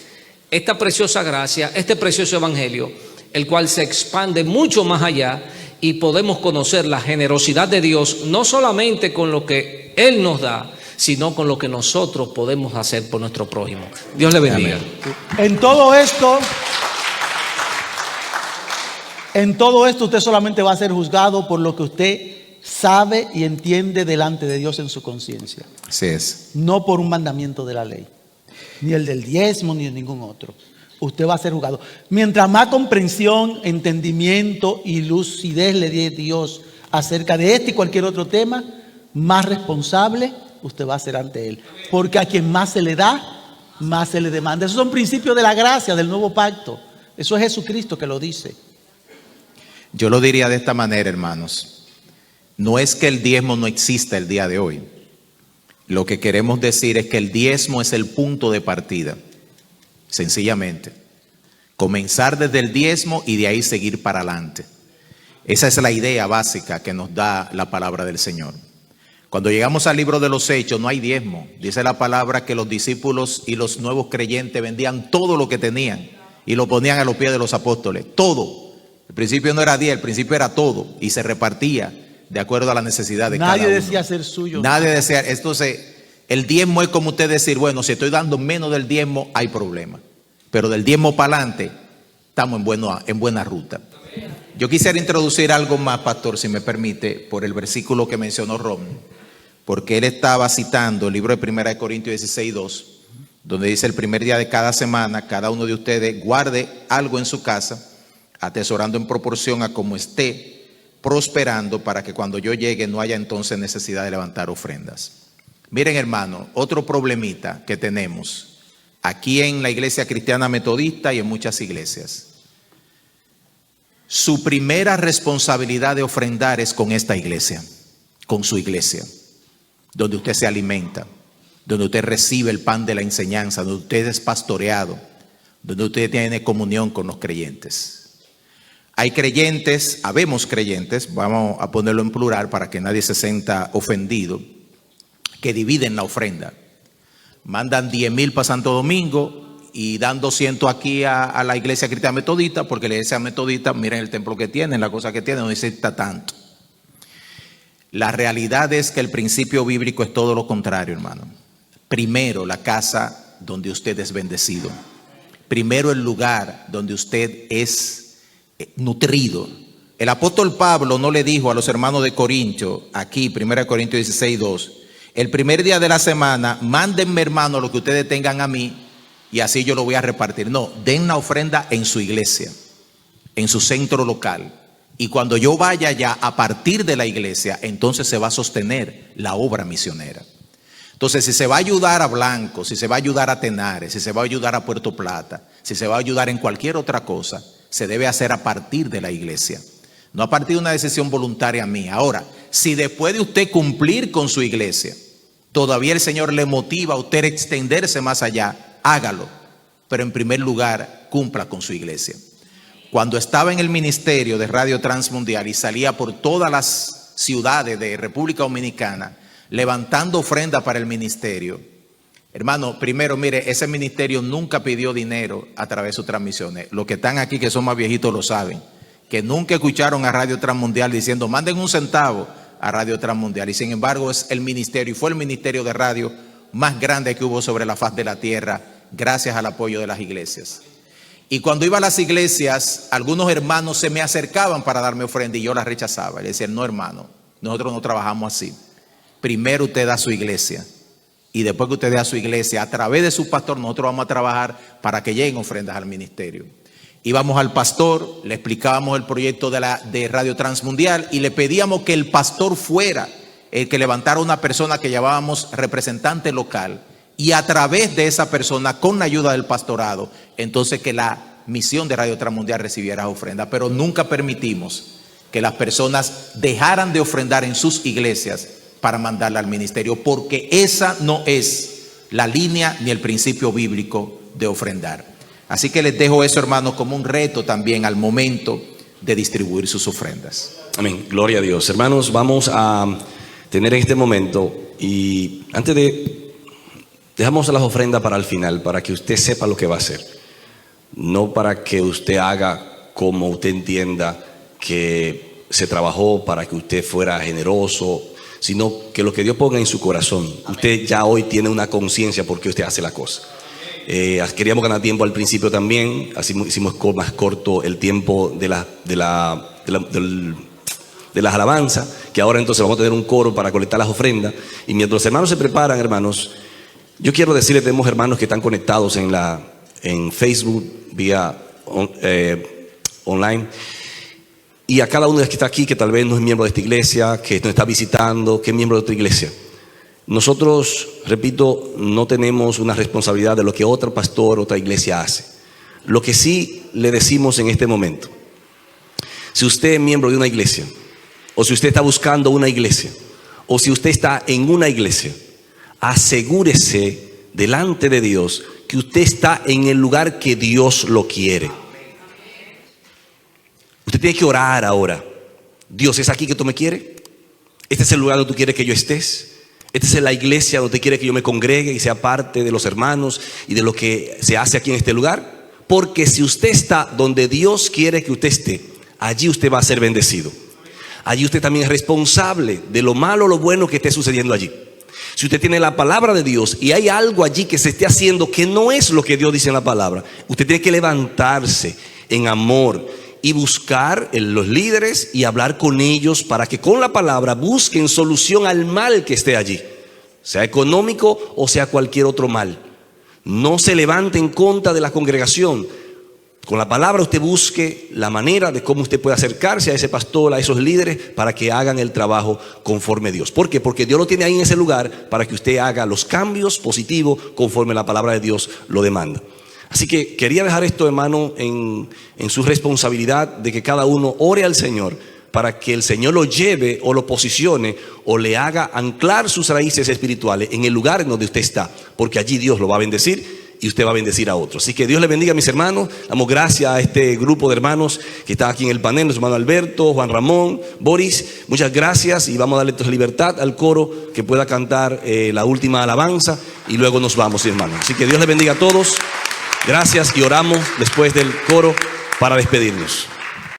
esta preciosa gracia, este precioso evangelio, el cual se expande mucho más allá y podemos conocer la generosidad de Dios, no solamente con lo que Él nos da, sino con lo que nosotros podemos hacer por nuestro prójimo. Dios le bendiga. En todo esto usted solamente va a ser juzgado por lo que usted sabe y entiende delante de Dios en su conciencia. Así es. No por un mandamiento de la ley, ni el del diezmo, ni de ningún otro. Usted va a ser juzgado. Mientras más comprensión, entendimiento y lucidez le dé Dios acerca de este y cualquier otro tema, más responsable usted va a ser ante Él. Porque a quien más se le da, más se le demanda. Esos son principios de la gracia, del nuevo pacto. Eso es Jesucristo que lo dice. Yo lo diría de esta manera, hermanos. No es que el diezmo no exista el día de hoy. Lo que queremos decir es que el diezmo es el punto de partida. Sencillamente. Comenzar desde el diezmo y de ahí seguir para adelante. Esa es la idea básica que nos da la palabra del Señor. Cuando llegamos al libro de los Hechos no hay diezmo. Dice la palabra que los discípulos y los nuevos creyentes vendían todo lo que tenían y lo ponían a los pies de los apóstoles. Todo. El principio no era 10, el principio era todo y se repartía de acuerdo a la necesidad de cada uno. Nadie decía ser suyo. Nadie decía. Entonces, el diezmo es como usted decir, bueno, si estoy dando menos del diezmo, hay problema. Pero del diezmo para adelante, estamos en buena ruta. Yo quisiera introducir algo más, pastor, si me permite, por el versículo que mencionó Ron. Porque él estaba citando el libro de 1 Corintios 16:2, donde dice: el primer día de cada semana, cada uno de ustedes guarde algo en su casa, atesorando en proporción a como esté prosperando, para que cuando yo llegue no haya entonces necesidad de levantar ofrendas. Miren, hermano, otro problemita que tenemos aquí en la iglesia cristiana metodista y en muchas iglesias. Su primera responsabilidad de ofrendar es con esta iglesia, con su iglesia, donde usted se alimenta, donde usted recibe el pan de la enseñanza, donde usted es pastoreado, donde usted tiene comunión con los creyentes. Hay creyentes, habemos creyentes, vamos a ponerlo en plural para que nadie se sienta ofendido, que dividen la ofrenda. Mandan 10,000 para Santo Domingo y dan 200 aquí a la iglesia cristiana metodista, porque la iglesia metodista, miren el templo que tienen, la cosa que tienen, no necesita tanto. La realidad es que el principio bíblico es todo lo contrario, hermano. Primero, la casa donde usted es bendecido. primero el lugar donde usted es nutrido. El apóstol Pablo no le dijo a los hermanos de Corinto, aquí, 1 Corintios 16:2, el primer día de la semana, mándenme, hermanos, lo que ustedes tengan a mí, y así yo lo voy a repartir. No, den la ofrenda en su iglesia, en su centro local. Y cuando yo vaya allá, a partir de la iglesia, entonces se va a sostener la obra misionera. Entonces, si se va a ayudar a Blanco, si se va a ayudar a Tenares, si se va a ayudar a Puerto Plata, si se va a ayudar en cualquier otra cosa, se debe hacer a partir de la iglesia, no a partir de una decisión voluntaria mía. Ahora, si después de usted cumplir con su iglesia, todavía el Señor le motiva a usted a extenderse más allá, hágalo, pero en primer lugar, cumpla con su iglesia. Cuando estaba en el ministerio de Radio Transmundial y salía por todas las ciudades de República Dominicana levantando ofrenda para el ministerio, hermano, primero, mire, ese ministerio nunca pidió dinero a través de sus transmisiones. Los que están aquí, que son más viejitos, lo saben, que nunca escucharon a Radio Transmundial diciendo, manden un centavo a Radio Transmundial. Y sin embargo, es el ministerio, y fue el ministerio de radio más grande que hubo sobre la faz de la tierra, gracias al apoyo de las iglesias. Y cuando iba a las iglesias, algunos hermanos se me acercaban para darme ofrenda y yo las rechazaba. Le decía, no, hermano, nosotros no trabajamos así. Primero usted da a su iglesia, y después que usted dé a su iglesia, a través de su pastor, nosotros vamos a trabajar para que lleguen ofrendas al ministerio. Íbamos al pastor, le explicábamos el proyecto de Radio Transmundial y le pedíamos que el pastor fuera el que levantara una persona que llamábamos representante local, y a través de esa persona, con la ayuda del pastorado, entonces que la misión de Radio Transmundial recibiera ofrenda. Pero nunca permitimos que las personas dejaran de ofrendar en sus iglesias para mandarla al ministerio, porque esa no es la línea ni el principio bíblico de ofrendar. Así que les dejo eso, hermanos, como un reto también al momento de distribuir sus ofrendas. Amén, gloria a Dios. Hermanos, vamos a tener en este momento, y antes de... dejamos las ofrendas para el final, para que usted sepa lo que va a hacer. No para que usted haga como usted entienda que se trabajó para que usted fuera generoso, sino que lo que Dios ponga en su corazón. Usted ya hoy tiene una conciencia por qué usted hace la cosa. Queríamos ganar tiempo al principio también, así hicimos más corto el tiempo de las alabanzas, que ahora entonces vamos a tener un coro para colectar las ofrendas. Y mientras los hermanos se preparan, hermanos, yo quiero decirles, tenemos hermanos que están conectados en Facebook, vía online, y a cada uno de los que está aquí, que tal vez no es miembro de esta iglesia, que nos está visitando, que es miembro de otra iglesia. Nosotros, repito, no tenemos una responsabilidad de lo que otro pastor, otra iglesia hace. Lo que sí le decimos en este momento, si usted es miembro de una iglesia, o si usted está buscando una iglesia, o si usted está en una iglesia, asegúrese delante de Dios que usted está en el lugar que Dios lo quiere. Usted tiene que orar ahora. Dios, ¿es aquí que tú me quieres? ¿Este es el lugar donde tú quieres que yo estés? ¿Esta es la iglesia donde tú quieres que yo me congregue y sea parte de los hermanos y de lo que se hace aquí en este lugar? Porque si usted está donde Dios quiere que usted esté, allí usted va a ser bendecido. Allí usted también es responsable de lo malo o lo bueno que esté sucediendo allí. Si usted tiene la palabra de Dios y hay algo allí que se esté haciendo que no es lo que Dios dice en la palabra, usted tiene que levantarse en amor y buscar los líderes y hablar con ellos para que con la palabra busquen solución al mal que esté allí, sea económico o sea cualquier otro mal. No se levante en contra de la congregación. Con la palabra usted busque la manera de cómo usted puede acercarse a ese pastor, a esos líderes, para que hagan el trabajo conforme a Dios. ¿Por qué? Porque Dios lo tiene ahí en ese lugar para que usted haga los cambios positivos conforme la palabra de Dios lo demanda. Así que quería dejar esto, hermano, en su responsabilidad de que cada uno ore al Señor para que el Señor lo lleve o lo posicione o le haga anclar sus raíces espirituales en el lugar en donde usted está, porque allí Dios lo va a bendecir y usted va a bendecir a otros. Así que Dios le bendiga, mis hermanos. Damos gracias a este grupo de hermanos que está aquí en el panel, nuestro hermano Alberto, Juan Ramón, Boris. Muchas gracias y vamos a darle entonces libertad al coro que pueda cantar la última alabanza y luego nos vamos, hermanos. Así que Dios le bendiga a todos. Gracias y oramos después del coro para despedirnos.